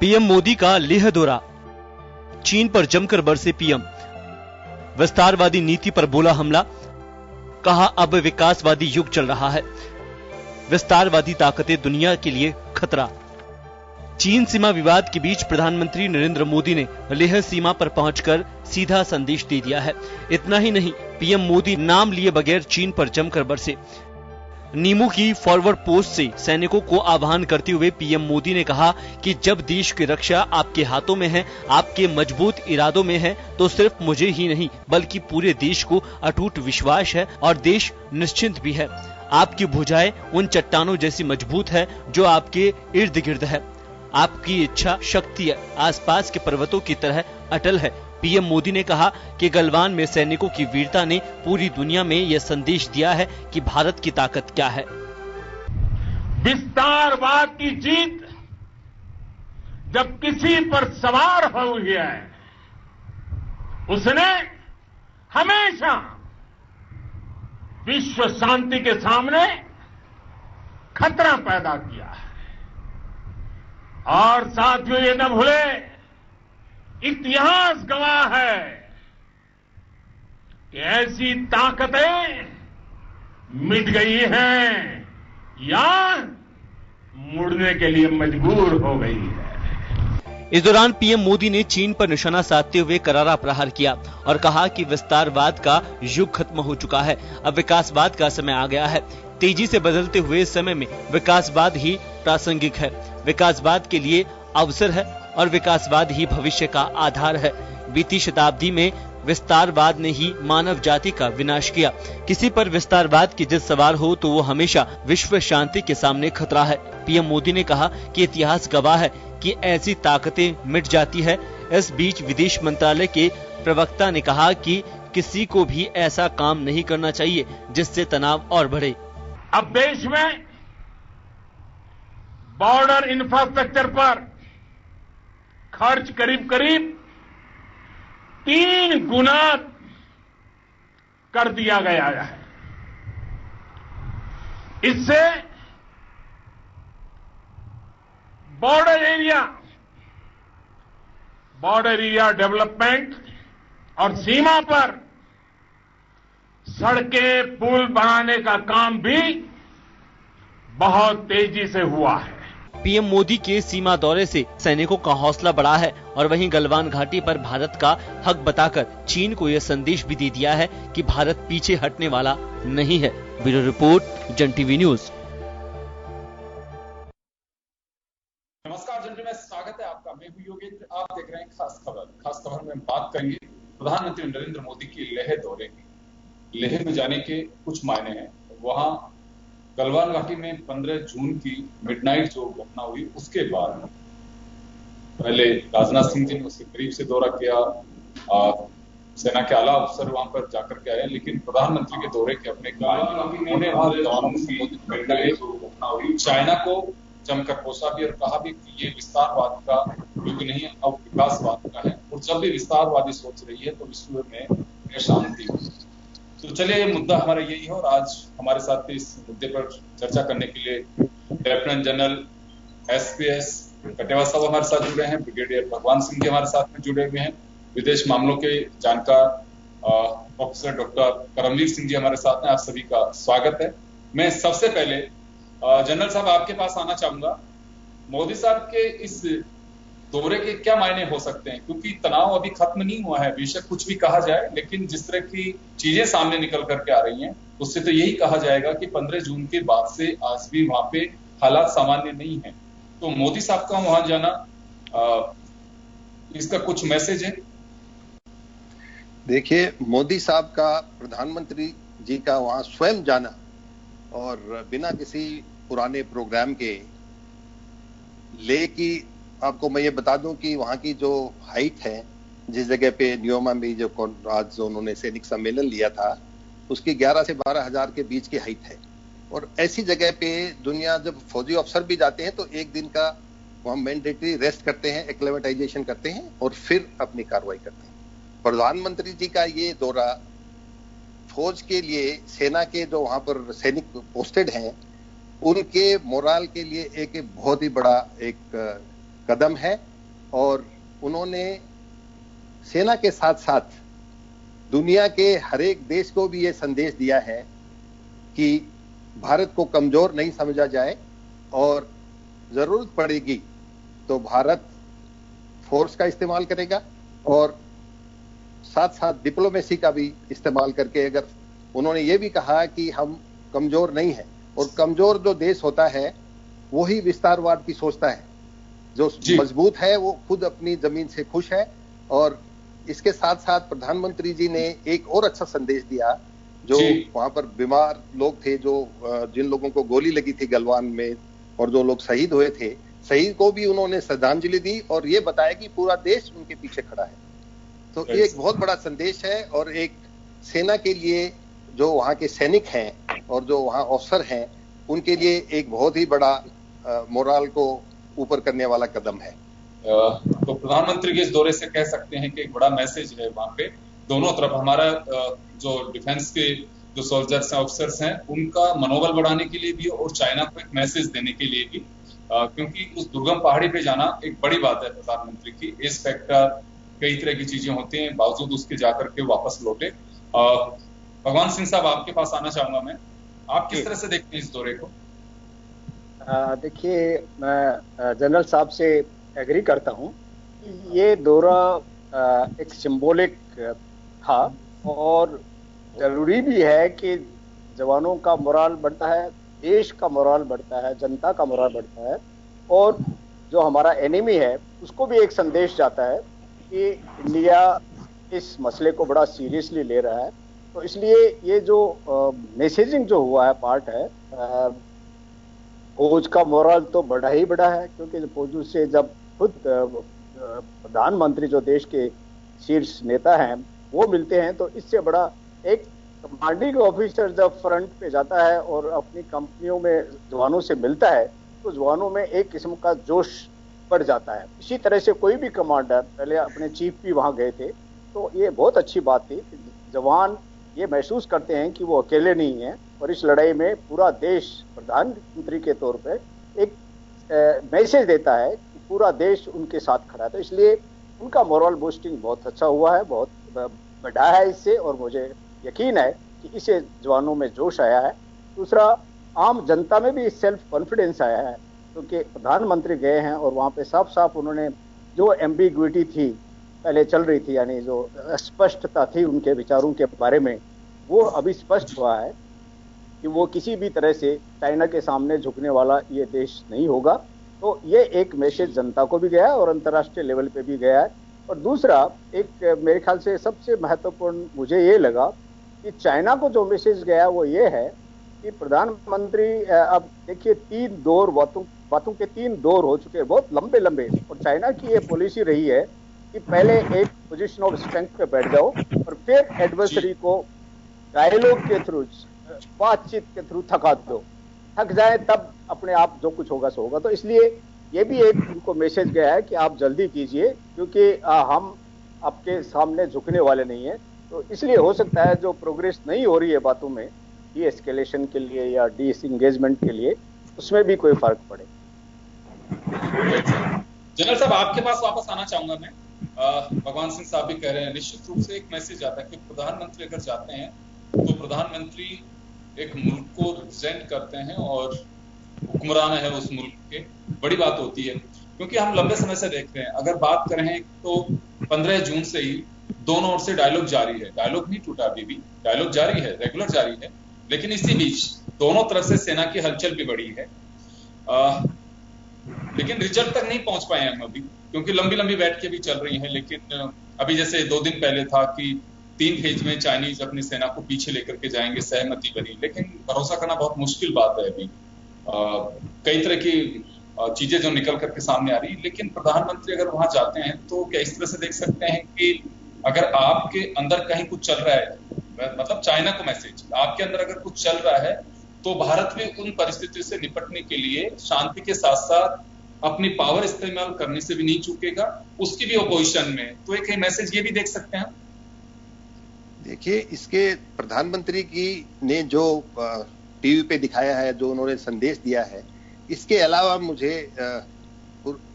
PM Modi का लेह दौरा, चीन पर जमकर बरसे पीएम। विस्तारवादी नीति पर बोला हमला, कहा अब विकासवादी युग चल रहा है, विस्तारवादी ताकतें दुनिया के लिए खतरा। चीन सीमा विवाद के बीच प्रधानमंत्री नरेंद्र मोदी ने लेह सीमा पर पहुंचकर सीधा संदेश दे दिया है। इतना ही नहीं, पीएम मोदी नाम लिए बगैर चीन पर जमकर बरसे। नीमू की फॉरवर्ड पोस्ट से सैनिकों को आह्वान करते हुए पीएम मोदी ने कहा कि जब देश की रक्षा आपके हाथों में है, आपके मजबूत इरादों में है, तो सिर्फ मुझे ही नहीं बल्कि पूरे देश को अटूट विश्वास है और देश निश्चिंत भी है। आपकी भुजाएं उन चट्टानों जैसी मजबूत है जो आपके इर्द गिर्द है। आपकी इच्छा शक्ति आसपास के पर्वतों की तरह अटल है। पीएम मोदी ने कहा कि गलवान में सैनिकों की वीरता ने पूरी दुनिया में यह संदेश दिया है कि भारत की ताकत क्या है। विस्तारवाद की जीत जब किसी पर सवार हुई है, उसने हमेशा विश्व शांति के सामने खतरा पैदा किया है। और साथियों, ये न भूले, इतिहास गवाह है कि ऐसी ताकतें मिट गई हैं या मुड़ने के लिए मजबूर हो गई है। इस दौरान पीएम मोदी ने चीन पर निशाना साधते हुए करारा प्रहार किया और कहा कि विस्तारवाद का युग खत्म हो चुका है, अब विकासवाद का समय आ गया है। तेजी से बदलते हुए समय में विकासवाद ही प्रासंगिक है, विकासवाद के लिए अवसर है और विकासवाद ही भविष्य का आधार है। बीती शताब्दी में विस्तारवाद ने ही मानव जाति का विनाश किया। किसी पर विस्तारवाद की जिद सवार हो तो वो हमेशा विश्व शांति के सामने खतरा है। पीएम मोदी ने कहा कि इतिहास गवाह है कि ऐसी ताकतें मिट जाती है। इस बीच विदेश मंत्रालय के प्रवक्ता ने कहा कि किसी को भी ऐसा काम नहीं करना चाहिए जिससे तनाव और बढ़े। अब देश में बॉर्डर इंफ्रास्ट्रक्चर पर खर्च करीब 3 गुना कर दिया गया है। इससे बॉर्डर एरिया डेवलपमेंट और सीमा पर सड़कें पुल बनाने का काम भी बहुत तेजी से हुआ है। पीएम मोदी के सीमा दौरे से सैनिकों का हौसला बढ़ा है और वहीं गलवान घाटी पर भारत का हक बताकर चीन को यह संदेश भी दे दिया है कि भारत पीछे हटने वाला नहीं है। ब्यूरो रिपोर्ट, जन टीवी न्यूज। नमस्कार, जन टीवी में स्वागत है आपका। मैं हूं योगेंद्र, आप देख रहे हैं खास खबर। खास खबर में बात करेंगे प्रधानमंत्री नरेंद्र मोदी की लेह दौरे की। लेह में जाने के कुछ मायने हैं। वहां गलवान घाटी में 15 जून की मिडनाइट जो घटना हुई, उसके बाद पहले राजनाथ सिंह जी ने उसके करीब से दौरा किया, सेना के आला अफसर वहां पर जाकर के आए, लेकिन प्रधानमंत्री के दौरे के अपने चाइना को जमकर कोसा भी और कहा भी कि ये विस्तारवाद का युग नहीं है, अब विकासवाद का है। और जब भी विस्तारवादी सोच रही है तो विश्व में शांति हो। तो चलिए, ये मुद्दा हमारा यही है और आज हमारे साथ इस मुद्दे पर चर्चा करने के लिए लेफ्टिनेंट जनरल SPS कटेवा साहब हमारे साथ जुड़े हैं, ब्रिगेडियर भगवान सिंह जी हमारे साथ में जुड़े हुए हैं, विदेश मामलों के जानकार प्रोफेसर डॉक्टर करमवीर सिंह जी हमारे साथ हैं। आप सभी का स्वागत है। मैं सबसे पहले जनरल साहब आपके पास आना चाहूंगा। मोदी साहब के इस दौरे के क्या मायने हो सकते हैं, क्योंकि तनाव अभी खत्म नहीं हुआ है, बेशक कुछ भी कहा जाए, लेकिन जिस तरह की चीजें सामने निकल करके आ रही हैं उससे तो यही कहा जाएगा कि 15 जून के बाद से आज भी वहां पे हालात सामान्य नहीं है। तो मोदी साहब का वहां जाना, इसका कुछ मैसेज है? देखिए, मोदी साहब का, प्रधानमंत्री जी का वहां स्वयं जाना और बिना किसी पुराने प्रोग्राम के ले की, आपको मैं ये बता दूं कि वहां की जो हाइट है, जिस जगह पे न्योमा में जो आज उन्होंने सैनिक सम्मेलन लिया था, उसकी 11 से 12 हजार के बीच की हाइट है। और ऐसी जगह पे दुनिया जब फौजी अफसर भी जाते हैं तो एक दिन का वहां मैंडेटरी रेस्ट करते हैं, एक्लेमेटाइजेशन करते हैं और फिर अपनी कार्रवाई करते हैं। प्रधानमंत्री जी का ये दौरा फौज के लिए, सेना के जो वहां पर सैनिक पोस्टेड हैं, उनके मोराल के लिए एक बहुत ही बड़ा एक कदम है और उन्होंने सेना के साथ साथ दुनिया के हर एक देश को भी ये संदेश दिया है कि भारत को कमजोर नहीं समझा जाए और जरूरत पड़ेगी तो भारत फोर्स का इस्तेमाल करेगा और साथ साथ डिप्लोमेसी का भी इस्तेमाल करके, अगर उन्होंने ये भी कहा कि हम कमजोर नहीं है, और कमजोर जो देश होता है वही विस्तारवाद की सोचता है, जो मजबूत है वो खुद अपनी जमीन से खुश है। और इसके साथ साथ प्रधानमंत्री जी ने एक और अच्छा संदेश दिया, जो वहां पर बीमार लोग थे, जो जिन लोगों को गोली लगी थी गलवान में और जो लोग शहीद हुए थे, शहीद को भी उन्होंने श्रद्धांजलि दी और ये बताया कि पूरा देश उनके पीछे खड़ा है। तो ये एक बहुत बड़ा संदेश है और एक सेना के लिए, जो वहां के सैनिक हैं और जो वहां अफसर हैं, उनके लिए एक बहुत ही बड़ा मोराल को ऊपर करने वाला कदम है। तो प्रधानमंत्री के इस दौरे से कह सकते हैं कि एक बड़ा मैसेज है वहां पे दोनों तरफ। हमारा जो डिफेंस के जो सोल्जर्स हैं, ऑफिसर्स हैं, उनका मनोबल बढ़ाने के लिए भी और चाइना को एक मैसेज देने के लिए भी, क्योंकि उस दुर्गम पहाड़ी पे जाना एक बड़ी बात है प्रधानमंत्री की। एज फैक्टर, कई तरह की चीजें होती हैं, बावजूद उसके जाकर के वापस लौटे। भगवान सिंह साहब, आपके पास आना चाहूंगा मैं, आप किस तरह से देखते हैं इस दौरे को? देखिए, मैं जनरल साहब से एग्री करता हूं। ये दौरा एक सिंबॉलिक था और जरूरी भी है कि जवानों का मोराल बढ़ता है, देश का मोराल बढ़ता है, जनता का मोराल बढ़ता है, और जो हमारा एनिमी है उसको भी एक संदेश जाता है कि इंडिया इस मसले को बड़ा सीरियसली ले रहा है। तो इसलिए ये जो मैसेजिंग जो हुआ है पार्ट है, फौज का मोरल तो बड़ा ही बड़ा है, क्योंकि फौज से जब खुद प्रधानमंत्री जो देश के शीर्ष नेता हैं वो मिलते हैं, तो इससे बड़ा एक कमांडिंग ऑफिसर जब फ्रंट पे जाता है और अपनी कंपनियों में जवानों से मिलता है तो जवानों में एक किस्म का जोश बढ़ जाता है। इसी तरह से कोई भी कमांडर, पहले अपने चीफ भी वहां गए थे, तो ये बहुत अच्छी बात थी कि जवान ये महसूस करते हैं कि वो अकेले नहीं है और इस लड़ाई में पूरा देश, प्रधानमंत्री के तौर पे एक मैसेज देता है कि पूरा देश उनके साथ खड़ा है। तो इसलिए उनका मोरल बूस्टिंग बहुत अच्छा हुआ है, बहुत बढ़ा है इससे, और मुझे यकीन है कि इससे जवानों में जोश आया है। दूसरा, आम जनता में भी सेल्फ कॉन्फिडेंस आया है, क्योंकि प्रधानमंत्री गए हैं और वहाँ पे साफ साफ उन्होंने जो एम्बिग्विटी थी पहले चल रही थी, यानी जो अस्पष्टता थी उनके विचारों के बारे में, वो अभी स्पष्ट हुआ है कि वो किसी भी तरह से चाइना के सामने झुकने वाला ये देश नहीं होगा। तो ये एक मैसेज जनता को भी गया है और अंतर्राष्ट्रीय लेवल पे भी गया है। और दूसरा, एक मेरे ख्याल से सबसे महत्वपूर्ण मुझे ये लगा कि चाइना को जो मैसेज गया वो ये है कि प्रधानमंत्री, अब देखिए 3 दौर बातों के 3 दौर हो चुके हैं, बहुत लंबे लंबे, और चाइना की ये पॉलिसी रही है कि पहले एक पोजीशन ऑफ स्ट्रेंथ पे बैठ जाओ और फिर एडवर्सरी को डायलॉग के थ्रू, बातचीत के थ्रू थका दो, थक जाए तब अपने आप जो कुछ होगा सो होगा। तो इसलिए ये भी एक उनको मैसेज गया है कि आप जल्दी कीजिए, क्योंकि हम आपके सामने झुकने वाले नहीं है। तो इसलिए हो सकता है जो प्रोग्रेस नहीं हो रही है बातों में, डी एस्केलेशन के लिए या डिसएंगेजमेंट के लिए, उसमें भी कोई फर्क पड़े। जनरल साहब, आपके पास वापस आना चाहूंगा मैं। भगवान सिंह साहब भी कह रहे हैं, निश्चित रूप से एक मैसेज आता है कि प्रधानमंत्री अगर जाते हैं तो प्रधानमंत्री एक मुल्क को रिप्रेजेंट करते हैं और हुक्मरान है उस मुल्क के, बड़ी बात होती है। क्योंकि हम लंबे समय से देख रहे हैं, अगर बात करें तो 15 जून से ही दोनों ओर से डायलॉग जारी है, डायलॉग नहीं टूटा, अभी भी डायलॉग जारी है, रेगुलर जारी है। लेकिन इसी बीच दोनों तरफ से सेना की हलचल भी बढ़ी है, लेकिन रिजल्ट तक नहीं पहुंच पाए हम अभी, क्योंकि लंबी लंबी बैठकें भी चल रही हैं। लेकिन अभी जैसे 2 दिन पहले था कि 3 फेज में चाइनीज अपनी सेना को पीछे लेकर के जाएंगे, सहमति बनी, लेकिन भरोसा करना बहुत मुश्किल बात है अभी। कई तरह की चीजें जो निकल करके सामने आ रही, लेकिन प्रधानमंत्री अगर वहां जाते हैं तो क्या इस तरह से देख सकते हैं कि अगर आपके अंदर कहीं कुछ चल रहा है, मतलब चाइना को मैसेज, आपके अंदर अगर कुछ चल रहा है तो भारत भी उन परिस्थितियों से निपटने के लिए शांति के साथ साथ अपनी पावर इस्तेमाल करने से भी नहीं चूकेगा, उसकी भी अपोजिशन में, तो एक मैसेज ये भी देख सकते हैं। देखिए, इसके प्रधानमंत्री की ने जो टीवी पे दिखाया है, जो उन्होंने संदेश दिया है, इसके अलावा मुझे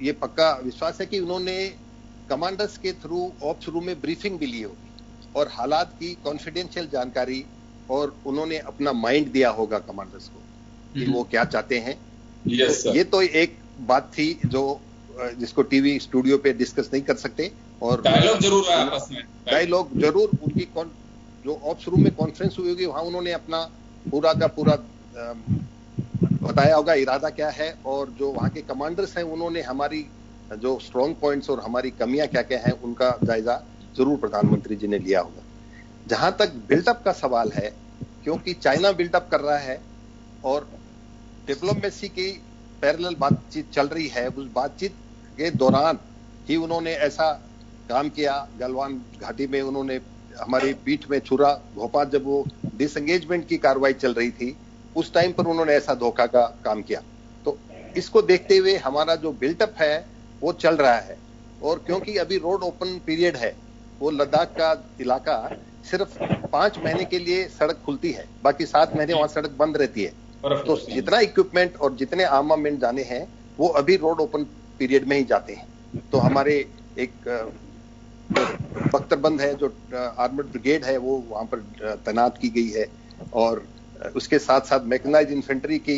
ये पक्का विश्वास है कि उन्होंने कमांडर्स के थ्रू ऑप्स रूम में ब्रीफिंग भी ली होगी और हालात की कॉन्फिडेंशियल जानकारी, और उन्होंने अपना माइंड दिया होगा कमांडर्स को कि वो क्या चाहते हैं। तो ये तो एक बात थी जो जिसको टीवी स्टूडियो पे डिस्कस नहीं कर सकते, और डायलॉग जरूर है आपस में, डायलॉग जरूर उनकी जो ऑप्स रूम में कॉन्फ्रेंस हुई होगी, वहां उन्होंने अपना पूरा का पूरा बताया होगा इरादा क्या है, और जो वहां के कमांडर्स हैं उन्होंने हमारी जो स्ट्रॉन्ग पॉइंट्स और हमारी कमियां क्या क्या हैं उनका जायजा जरूर प्रधानमंत्री जी ने लिया होगा। जहां तक बिल्डअप का सवाल है, क्योंकि चाइना बिल्डअप कर रहा है और डिप्लोमेसी की पैरेलल बातचीत चल रही है, उस बातचीत के दौरान ही उन्होंने ऐसा काम किया। गलवान घाटी में उन्होंने हमारी पीठ में छुरा भोपा, जब वो डिसएंगेजमेंट की कार्रवाई चल रही थी उस टाइम पर उन्होंने ऐसा धोखा का काम किया। तो इसको देखते हुए हमारा जो बिल्टअप है वो चल रहा है, और क्योंकि अभी रोड ओपन पीरियड है, वो लद्दाख का इलाका सिर्फ 5 महीने के लिए सड़क खुलती है, बाकी 7 महीने वहां सड़क बंद रहती है। तो जितना इक्विपमेंट और जितने आर्मामेंट जाने हैं वो अभी रोड ओपन पीरियड में ही जाते हैं। तो हमारे एक बख्तरबंद है जो आर्मर्ड ब्रिगेड है वो वहां पर तैनात की गई है, और उसके साथ साथ मैकेनाइज्ड इन्फेंट्री की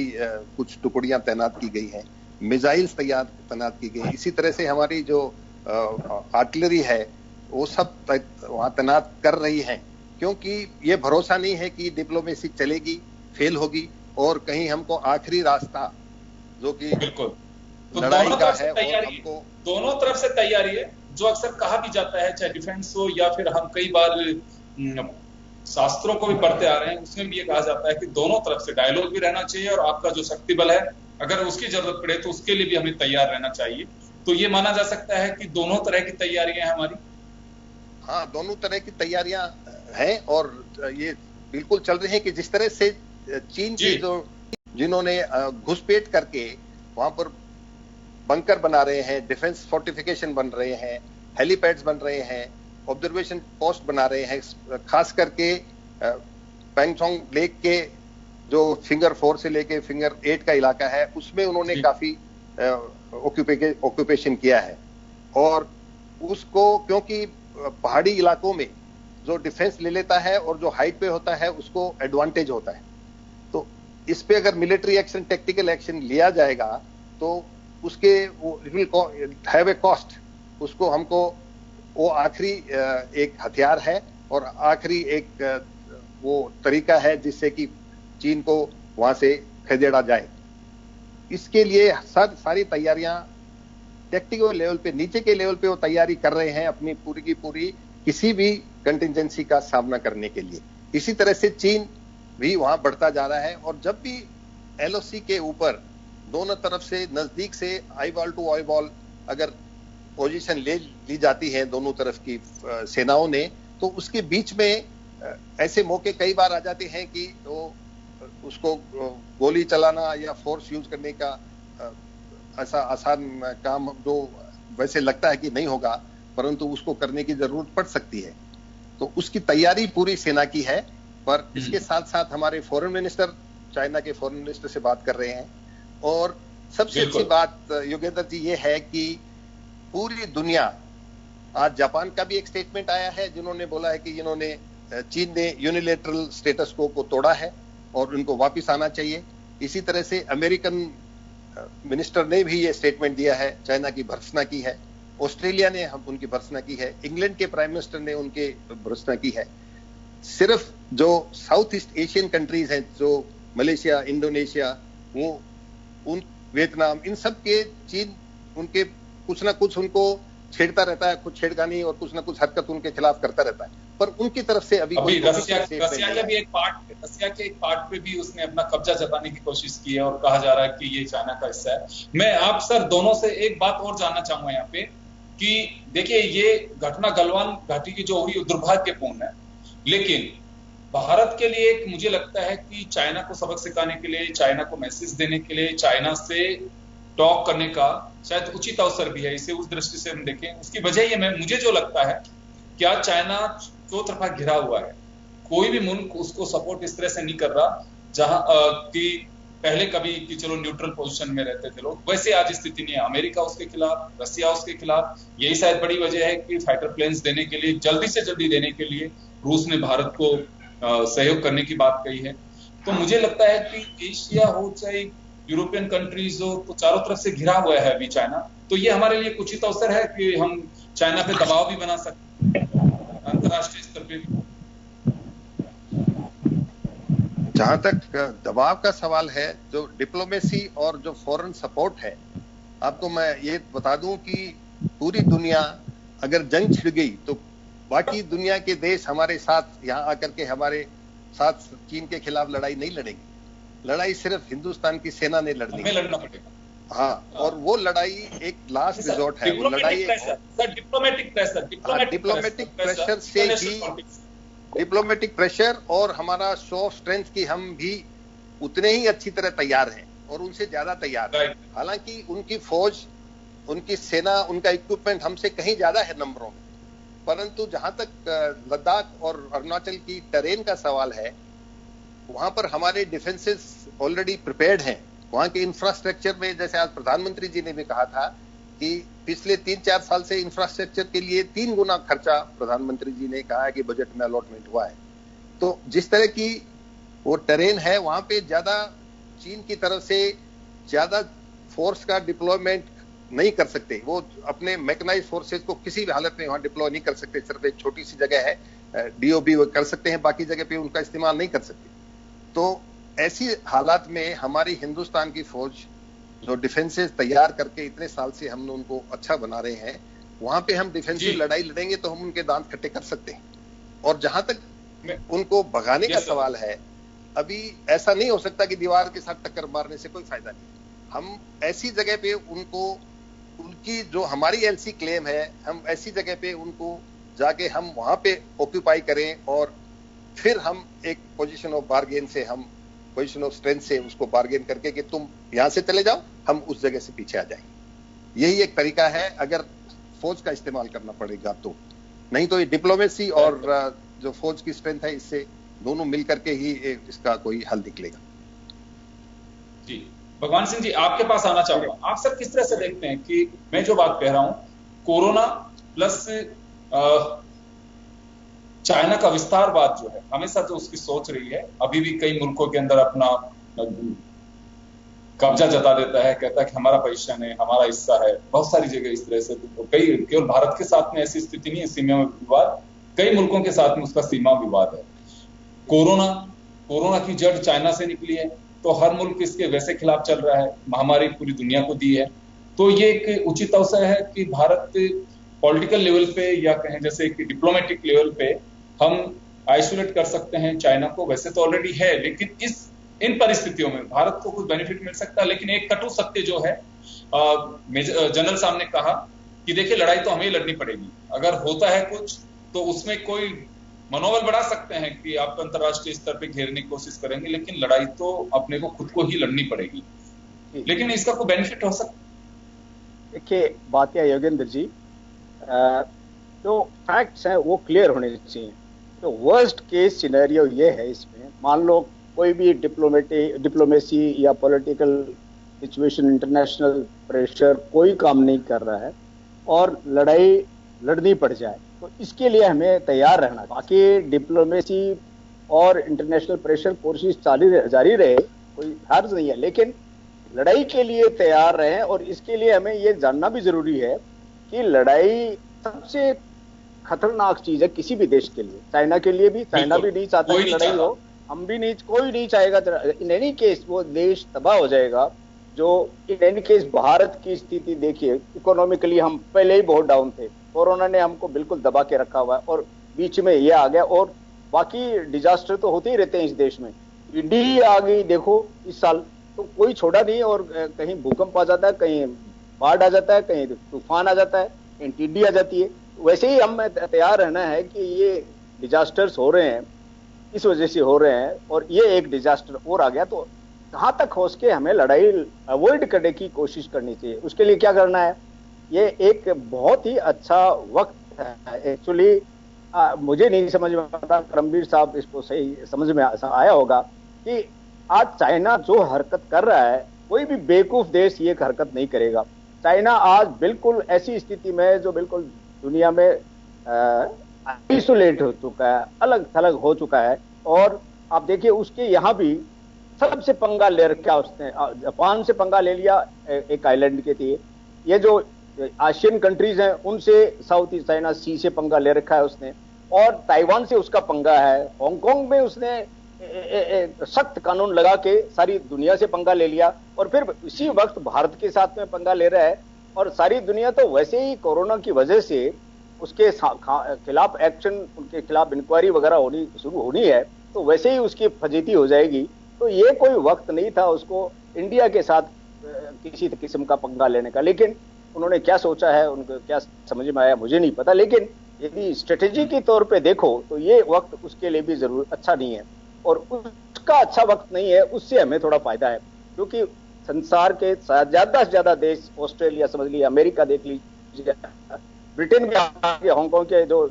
कुछ टुकड़ियां तैनात की गई हैं, मिसाइल्स तैनात की गई। इसी तरह से हमारी जो आर्टिलरी है वो सब वहां तैनात कर रही है, क्योंकि ये भरोसा नहीं है कि डिप्लोमेसी चलेगी, फेल होगी और कहीं हमको आखिरी रास्ता जो कि बिल्कुल तो लड़ाई दोनों का तरफ से है तैयारी, हमको दोनों तरफ से तैयारी है। जो अक्सर कहा भी जाता है, चाहे डिफेंस हो या फिर हम कई बार शास्त्रों को भी पढ़ते आ रहे हैं, उसमें भी ये कहा जाता है कि दोनों तरफ से डायलॉग भी रहना चाहिए, और आपका जो शक्ति बल है अगर उसकी जरूरत पड़े तो उसके लिए भी हमें तैयार रहना चाहिए। तो ये माना जा सकता है कि दोनों तरह की तैयारियां हैं हमारी। हाँ, दोनों तरह की तैयारियां हैं, और ये बिल्कुल चल रही हैं कि जिस तरह से चीन के जो जिन्होंने घुसपैठ करके वहां पर बंकर बना रहे हैं, डिफेंस फोर्टिफिकेशन बन रहे हैं, हेलीपैड्स बन रहे हैं, ऑब्जर्वेशन पोस्ट बना रहे हैं, खास करके पैंगोंग लेक के जो फिंगर 4 से लेके फिंगर 8 का इलाका है उसमें उन्होंने काफी ऑक्यूपेशन किया है। और उसको क्योंकि पहाड़ी इलाकों में जो डिफेंस ले लेता है और जो हाइट पे होता है उसको एडवांटेज होता है, तो इस पे अगर मिलिट्री एक्शन, टेक्टिकल एक्शन लिया जाएगा तो उसके it will have a cost. उसको हमको वो आखिरी एक हथियार है और आखिरी एक वो तरीका है जिससे कि चीन को वहां से खदेड़ा जाए। इसके लिए सारी तैयारियां टेक्टिकल लेवल पे, नीचे के लेवल पे वो तैयारी कर रहे हैं अपनी पूरी की पूरी किसी भी कंटिजेंसी का सामना करने के लिए। इसी तरह से चीन भी वहां बढ़ता जा रहा है, और जब भी एलओसी के ऊपर दोनों तरफ से नजदीक से eyeball to eyeball अगर पोजीशन ले ली जाती है दोनों तरफ की सेनाओं ने, तो उसके बीच में ऐसे मौके कई बार आ जाते हैं कि तो उसको गोली चलाना या फोर्स यूज करने का ऐसा आसान काम जो वैसे लगता है कि नहीं होगा, परंतु उसको करने की जरूरत पड़ सकती है। तो उसकी तैयारी पूरी सेना की है। पर इसके साथ साथ हमारे फॉरेन मिनिस्टर चाइना के फॉरेन मिनिस्टर से बात कर रहे हैं, और सबसे अच्छी बात योगेंद्र जी ये है कि पूरी दुनिया, आज जापान का भी एक स्टेटमेंट आया है जिन्होंने बोला है कि इन्होंने चीन ने यूनिलेटरल स्टेटस को तोड़ा है और उनको वापस आना चाहिए। इसी तरह से अमेरिकन मिनिस्टर ने भी ये स्टेटमेंट दिया है, चाइना की भर्त्सना की है। ऑस्ट्रेलिया ने उनकी भर्त्सना की है, इंग्लैंड के प्राइम मिनिस्टर ने उनके भर्त्सना की है। सिर्फ जो साउथ ईस्ट एशियन कंट्रीज हैं, जो मलेशिया, इंडोनेशिया, वो उन वियतनाम, इन सब के चीन उनके कुछ ना कुछ उनको छेड़ता रहता है, कुछ छेड़खानी और कुछ ना कुछ हरकत उनके खिलाफ करता रहता है, पर उनकी तरफ से अभी रसिया के एक पार्ट पे भी उसने अपना कब्जा जताने की कोशिश की है और कहा जा रहा है कि ये चाइना का हिस्सा है। मैं आप सर दोनों से एक बात और जानना चाहूंगा यहाँ पे कि देखिए ये घटना गलवान घाटी की जो हुई दुर्भाग्यपूर्ण है, लेकिन भारत के लिए एक मुझे लगता है कि चाइना को सबक सिखाने के लिए, चाइना को मैसेज देने के लिए, चाइना से टॉक करने का शायद उचित अवसर भी है। इसे उस दृष्टि से हम देखें, उसकी वजह ये मुझे जो लगता है क्या चाइना चौतरफा घिरा हुआ है, कोई भी मुल्क उसको सपोर्ट इस तरह से नहीं कर रहा जहां कि पहले कभी कि चलो न्यूट्रल पोजीशन में रहते थे लोग, वैसे आज स्थिति नहीं है। अमेरिका उसके खिलाफ, रसिया उसके खिलाफ। यही शायद बड़ी वजह है कि फाइटर प्लेन्स देने के लिए, जल्दी से जल्दी देने के लिए रूस ने भारत को सहयोग करने की बात कही है। तो मुझे लगता है कि एशिया हो चाहे यूरोपियन कंट्रीज हो, तो चारों तरफ से घिरा हुआ है अभी चाइना। तो ये हमारे लिए उचित अवसर है कि हम चाइना पे दबाव भी बना सकते हैं अंतर्राष्ट्रीय स्तर पे भी। जहां तक दबाव का सवाल है, जो डिप्लोमेसी और जो फॉरेन सपोर्ट है, आपको मैं ये बता दूं कि पूरी दुनिया अगर जंग छिड़ गई तो बाकी दुनिया के देश हमारे साथ यहाँ आकर के हमारे साथ चीन के खिलाफ लड़ाई नहीं लड़ेंगे। लड़ाई सिर्फ हिंदुस्तान की सेना ने लड़नी है। लड़ना पड़ेगा। हाँ, और वो लड़ाई एक लास्ट रिजॉर्ट है। वो लड़ाई डिप्लोमेटिक प्रेशर से ही, डिप्लोमेटिक प्रेशर और हमारा शो ऑफ स्ट्रेंथ की हम भी उतने ही अच्छी तरह तैयार हैं और उनसे ज्यादा तैयार हैं। हालांकि उनकी फौज, उनकी सेना, उनका इक्विपमेंट हमसे कहीं ज्यादा है नंबरों में, परंतु जहां तक लद्दाख और अरुणाचल की टेरेन का सवाल है, वहां पर हमारे डिफेंसेस ऑलरेडी प्रिपेयर्ड हैं। वहां के इंफ्रास्ट्रक्चर में, जैसे आज प्रधानमंत्री जी ने भी कहा था कि पिछले 3-4 साल से इंफ्रास्ट्रक्चर के लिए 3 गुना खर्चा प्रधानमंत्री जी ने कहा है कि बजट में अलॉटमेंट हुआ है। तो जिस तरह की वो टेरेन है, वहां पे ज्यादा चीन की तरफ से ज्यादा फोर्स का डिप्लॉयमेंट नहीं कर सकते। वो अपने मैकेनाइज फोर्सेज को किसी भी हालत में वहां डिप्लॉय नहीं कर सकते। सिर्फ एक छोटी सी जगह है, डीओबी कर सकते हैं, बाकी जगह पे उनका इस्तेमाल नहीं कर सकते। तो ऐसी हालात में हमारी हिंदुस्तान की फौज जो डिफेंसेस तैयार करके इतने साल से हम उनको अच्छा बना रहे हैं, वहां पे हम डिफेंसिव लड़ाई लड़ेंगे तो हम उनके दांत खट्टे कर सकते हैं। और जहां तक उनको भगाने का सवाल है, अभी ऐसा नहीं हो सकता कि दीवार के साथ टक्कर मारने से कोई फायदा नहीं। हम ऐसी जगह पे उनको, उनकी जो हमारी एलसी क्लेम है, हम ऐसी जगह पे उनको जाके हम वहां पे ऑक्यूपाई करें और फिर हम एक पोजीशन ऑफ बार्गेन से, हम पोजीशन ऑफ स्ट्रेंथ से उसको बार्गेन करके कि तुम यहां से चले जाओ, हम उस जगह से पीछे आ जाएंगे। यही एक तरीका है अगर फौज का इस्तेमाल करना पड़ेगा तो। नहीं तो ये डिप्लोमेसी और जो फौज की स्ट्रेंथ है, इससे दोनों मिलकर के ही इसका कोई हल निकलेगा। जी, भगवान सिंह जी, आपके पास आना चाहूंगा। आप सब किस तरह से देखते हैं कि मैं जो बात कह रहा हूं, कोरोना प्लस चाइना का विस्तारवाद जो है, हमेशा तो उसकी सोच रही है, अभी भी कई मुल्कों के अंदर अपना कब्जा जता देता है, कहता है कि हमारा पोजीशन है, हमारा हिस्सा है। बहुत सारी जगह इस तरह से, तो कई, केवल भारत के साथ में ऐसी स्थिति नहीं है सीमा विवाद, कई मुल्कों के साथ में उसका सीमा विवाद है। कोरोना की जड़ चाइना से निकली है, तो हर मुल्क इसके वैसे खिलाफ चल रहा है, महामारी पूरी दुनिया को दी है। तो ये एक उचित अवसर है कि भारत पॉलिटिकल लेवल पे, या कहें जैसे कि डिप्लोमेटिक लेवल पे, हम आइसोलेट कर सकते हैं चाइना को। वैसे तो ऑलरेडी है, लेकिन इन परिस्थितियों में भारत को कुछ बेनिफिट मिल सकता है। लेकिन एक कटु सत्य जो है, जनरल साहब ने कहा कि देखिए, लड़ाई तो हमें लड़नी पड़ेगी। अगर होता है कुछ तो उसमें कोई मनोबल बढ़ा सकते हैं कि आप अंतर्राष्ट्रीय स्तर पे घेरने की कोशिश करेंगे, लेकिन लड़ाई तो अपने को खुद को ही लड़नी पड़ेगी। लेकिन इसका कोई बेनिफिट हो सकता है? देखिए, बात है योगेंद्र जी, तो फैक्ट्स हैं वो क्लियर होने चाहिए। तो वर्स्ट केस सिनेरियो ये है इसमें, मान लो कोई भी डिप्लोमेसी या पॉलिटिकल सिचुएशन, इंटरनेशनल प्रेशर कोई काम नहीं कर रहा है और लड़ाई लड़नी पड़ जाए, तो इसके लिए हमें तैयार रहना। बाकी डिप्लोमेसी और इंटरनेशनल प्रेशर कोशिश जारी रहे, कोई हर्ज नहीं है, लेकिन लड़ाई के लिए तैयार रहें। और इसके लिए हमें ये जानना भी जरूरी है कि लड़ाई सबसे खतरनाक चीज है किसी भी देश के लिए, चाइना के लिए भी। चाइना भी नहीं चाहता कि लड़ाई हो, हम भी नहीं, कोई नहीं चाहेगा। इन एनी केस वो देश तबाह हो जाएगा। जो इन एनी केस भारत की स्थिति देखिए, इकोनॉमिकली हम पहले ही बहुत डाउन थे, कोरोना ने हमको बिल्कुल दबा के रखा हुआ है और बीच में ये आ गया। और बाकी डिजास्टर तो होते ही रहते हैं इस देश में। टिड्डी आ गई देखो इस साल, तो कोई छोड़ा नहीं। और कहीं भूकंप आ जाता है, कहीं बाढ़ आ जाता है, कहीं तूफान आ जाता है, कहीं टिड्डी आ जाती है। वैसे ही हमें तैयार रहना है कि ये डिजास्टर्स हो रहे हैं, इस वजह से हो रहे हैं, और ये एक डिजास्टर और आ गया, तो कहां तक हो सके हमें लड़ाई अवॉइड करने की कोशिश करनी चाहिए। उसके लिए क्या करना है, ये एक बहुत ही अच्छा वक्त है एक्चुअली। मुझे नहीं समझ में आता, करमबीर साहब इसको सही समझ में आया होगा कि आज चाइना जो हरकत कर रहा है, कोई भी बेवकूफ देश ये हरकत नहीं करेगा। चाइना आज बिल्कुल ऐसी स्थिति में है जो बिल्कुल दुनिया में आइसोलेट हो चुका है, अलग थलग हो चुका है। और आप देखिए उसके यहाँ भी सबसे पंगा ले रखा उसने, जापान से पंगा ले लिया एक आइलैंड के लिए, ये जो एशियन कंट्रीज हैं उनसे साउथ ईस्ट चाइना सी से पंगा ले रखा है उसने, और ताइवान से उसका पंगा है। हांगकांग में उसने सख्त कानून लगा के सारी दुनिया से पंगा ले लिया, और फिर इसी वक्त भारत के साथ में पंगा ले रहा है। और सारी दुनिया तो वैसे ही कोरोना की वजह से उसके खिलाफ एक्शन, उनके खिलाफ इंक्वायरी वगैरह शुरू होनी है, तो वैसे ही उसकी फजीती हो जाएगी। तो ये कोई वक्त नहीं था उसको इंडिया के साथ किसी किस्म का पंगा लेने का। लेकिन उन्होंने क्या सोचा है, उनको क्या समझ में आया, मुझे नहीं पता। लेकिन यदि स्ट्रेटेजी के तौर पे देखो तो ये वक्त उसके लिए भी जरूर अच्छा नहीं है, और उसका अच्छा वक्त नहीं है, उससे हमें थोड़ा फायदा है। क्योंकि संसार के ज्यादा से ज्यादा देश, ऑस्ट्रेलिया समझ लीजिए, अमेरिका देख लीजिए, ब्रिटेन भी, हांगकांग के जो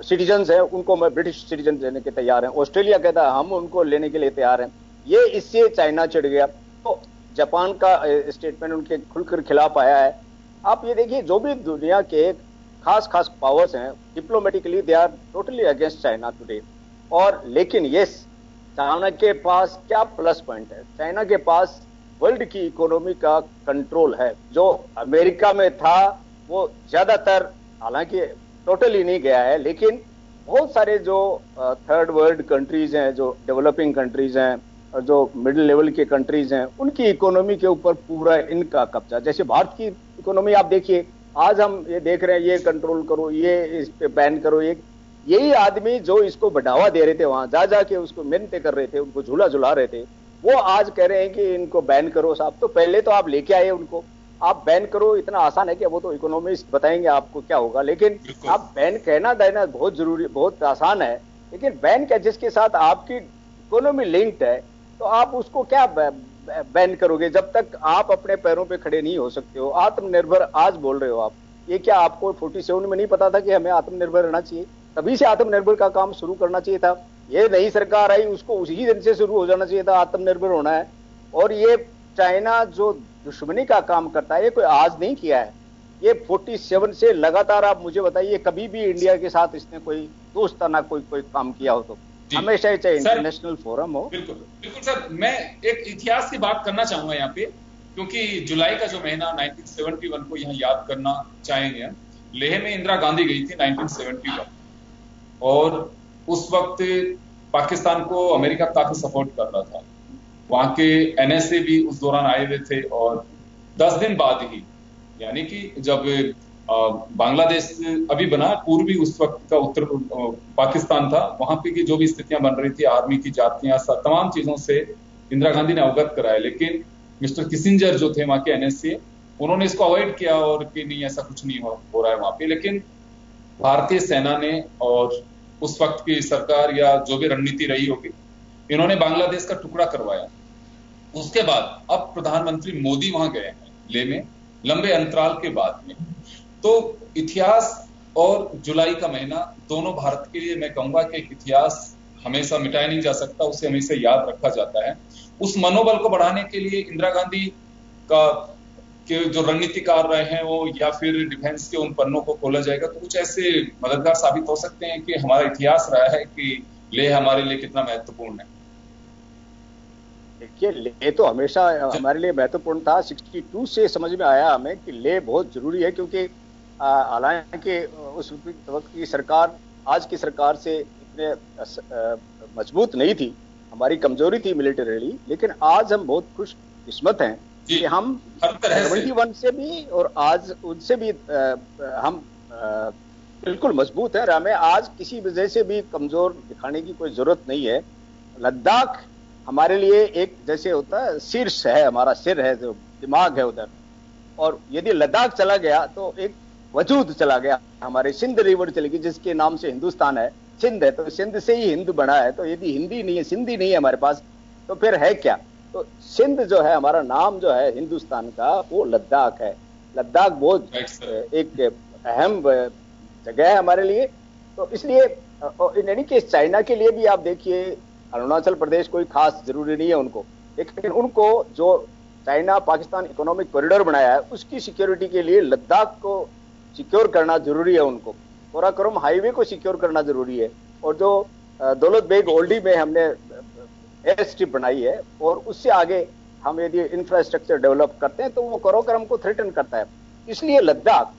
सिटीजन्स हैं उनको मैं ब्रिटिश सिटीजन देने के तैयार हैं, ऑस्ट्रेलिया कहता है हम उनको लेने के लिए तैयार हैं। ये इससे चाइना चिढ़ गया, तो जापान का स्टेटमेंट उनके खुलकर खिलाफ आया है। आप ये देखिए, जो भी दुनिया के खास पावर्स हैं, diplomatically they are totally against China today. और लेकिन यस, चाइना के पास क्या प्लस पॉइंट है, चाइना के पास वर्ल्ड की इकोनॉमी का कंट्रोल है। जो अमेरिका में था वो ज्यादातर, हालांकि टोटली नहीं गया है, लेकिन बहुत सारे जो थर्ड वर्ल्ड कंट्रीज हैं, जो डेवलपिंग कंट्रीज हैं और जो मिडिल लेवल के कंट्रीज हैं, उनकी इकोनॉमी के ऊपर पूरा इनका कब्जा। जैसे भारत की इकोनॉमी आप देखिए, आज हम ये देख रहे हैं, ये कंट्रोल करो, ये इस पे बैन करो, यही आदमी जो इसको बढ़ावा दे रहे थे, वहां जा जाके उसको मिन्नतें कर रहे थे, उनको झूला झुला रहे थे, वो आज कह रहे हैं कि इनको बैन करो साहब। तो पहले तो आप लेके आए उनको, आप बैन करो, इतना आसान है कि वो तो इकोनॉमिस्ट बताएंगे आपको क्या होगा। लेकिन आप बैन कहना देना बहुत जरूरी, बहुत आसान है, लेकिन बैन क्या, जिसके साथ आपकी इकोनॉमी लिंक्ड है, तो आप उसको क्या बैन करोगे जब तक आप अपने पैरों पे खड़े नहीं हो सकते हो। आत्मनिर्भर आज बोल रहे हो आप, ये क्या आपको 47 में नहीं पता था कि हमें आत्मनिर्भर रहना चाहिए? तभी से आत्मनिर्भर का काम शुरू करना चाहिए था। ये नई सरकार आई, उसको उसी दिन से शुरू हो जाना चाहिए था, आत्मनिर्भर होना है। और ये चाइना जो दुश्मनी का काम करता है, ये कोई आज नहीं किया है, ये 47 से लगातार। आप मुझे बताइए कभी भी इंडिया के साथ इसने कोई दोस्ताना कोई काम किया हो तो हमेशा ही, चाहे इंटरनेशनल फोरम हो। बिल्कुल बिल्कुल सर, मैं एक इतिहास की बात करना चाहूंगा यहाँ पे, क्योंकि जुलाई का जो महीना 1971 को यहाँ याद करना चाहेंगे हम। लेह में इंदिरा गांधी गई थी 1971, और उस वक्त पाकिस्तान को अमेरिका काफी सपोर्ट कर रहा था। वहां के एनएसए भी उस दौरान आए हुए थे, और 10 दिन बाद ही, यानी कि जब बांग्लादेश अभी बना, पूर्वी उस वक्त का उत्तर पाकिस्तान था, वहां पे की जो भी स्थितियां बन रही थी, आर्मी की जातियां, तमाम चीजों से इंदिरा गांधी ने अवगत कराया। लेकिन मिस्टर किसिंजर जो थे वहां के एनएसए, उन्होंने इसको अवॉइड किया, और कि नहीं ऐसा कुछ नहीं हो रहा है वहां पे। लेकिन भारतीय सेना ने और उस वक्त की सरकार या जो भी रणनीति रही होगी, इन्होंने बांग्लादेश का टुकड़ा करवाया। उसके बाद अब प्रधानमंत्री मोदी वहां गए हैं लेह में, लंबे अंतराल के बाद में। तो इतिहास और जुलाई का महीना दोनों भारत के लिए, मैं कहूंगा कि एक इतिहास हमेशा मिटाया नहीं जा सकता, उसे हमेशा याद रखा जाता है। उस मनोबल को बढ़ाने के लिए इंदिरा गांधी का के जो रणनीतिकार रहे हैं वो, या फिर डिफेंस के उन पन्नों को खोला जाएगा, तो कुछ ऐसे मददगार साबित हो सकते हैं कि हमारा इतिहास रहा है कि लेह हमारे लिए कितना महत्वपूर्ण है। देखिए, लेह तो हमेशा हमारे लिए महत्वपूर्ण था। 62 से समझ में आया हमें कि लेह बहुत जरूरी है, क्योंकि हालांकि उस वक्त की सरकार आज की सरकार से इतने मजबूत नहीं थी, हमारी कमजोरी थी मिलिटरीली। लेकिन आज हम बहुत खुशकिस्मत हैं कि हम 71 से भी और आज उनसे भी हम बिल्कुल मजबूत है। हमें आज किसी वजह से भी कमजोर दिखाने की कोई जरूरत नहीं है। लद्दाख हमारे लिए एक, जैसे होता है शीर्ष है, हमारा सिर है, जो दिमाग है उधर, और यदि लद्दाख चला गया तो एक वजूद चला गया। हमारे सिंध रिवर चलेगी, जिसके नाम से हिंदुस्तान है, सिंध है, तो सिंध से ही हिंद बना है। तो यदि हिंदी नहीं है, सिंधी नहीं है हमारे पास, तो फिर है क्या? तो सिंध जो है, हमारा नाम जो है हिंदुस्तान का, वो लद्दाख है। लद्दाख बहुत एक अहम जगह है हमारे लिए। तो इसलिए इन एनी केस चाइना के लिए भी आप देखिए, अरुणाचल प्रदेश कोई खास जरूरी नहीं है उनको, लेकिन उनको जो चाइना पाकिस्तान इकोनॉमिक कॉरिडोर बनाया है उसकी सिक्योरिटी के लिए लद्दाख को सिक्योर करना जरूरी है। उनको काराकोरम हाईवे को सिक्योर करना जरूरी है। और जो दौलत बेग ओल्डी में हमने एयर स्ट्रिप बनाई है और उससे आगे हम यदि इंफ्रास्ट्रक्चर डेवलप करते हैं तो वो काराकोरम को थ्रेटन करता है। इसलिए लद्दाख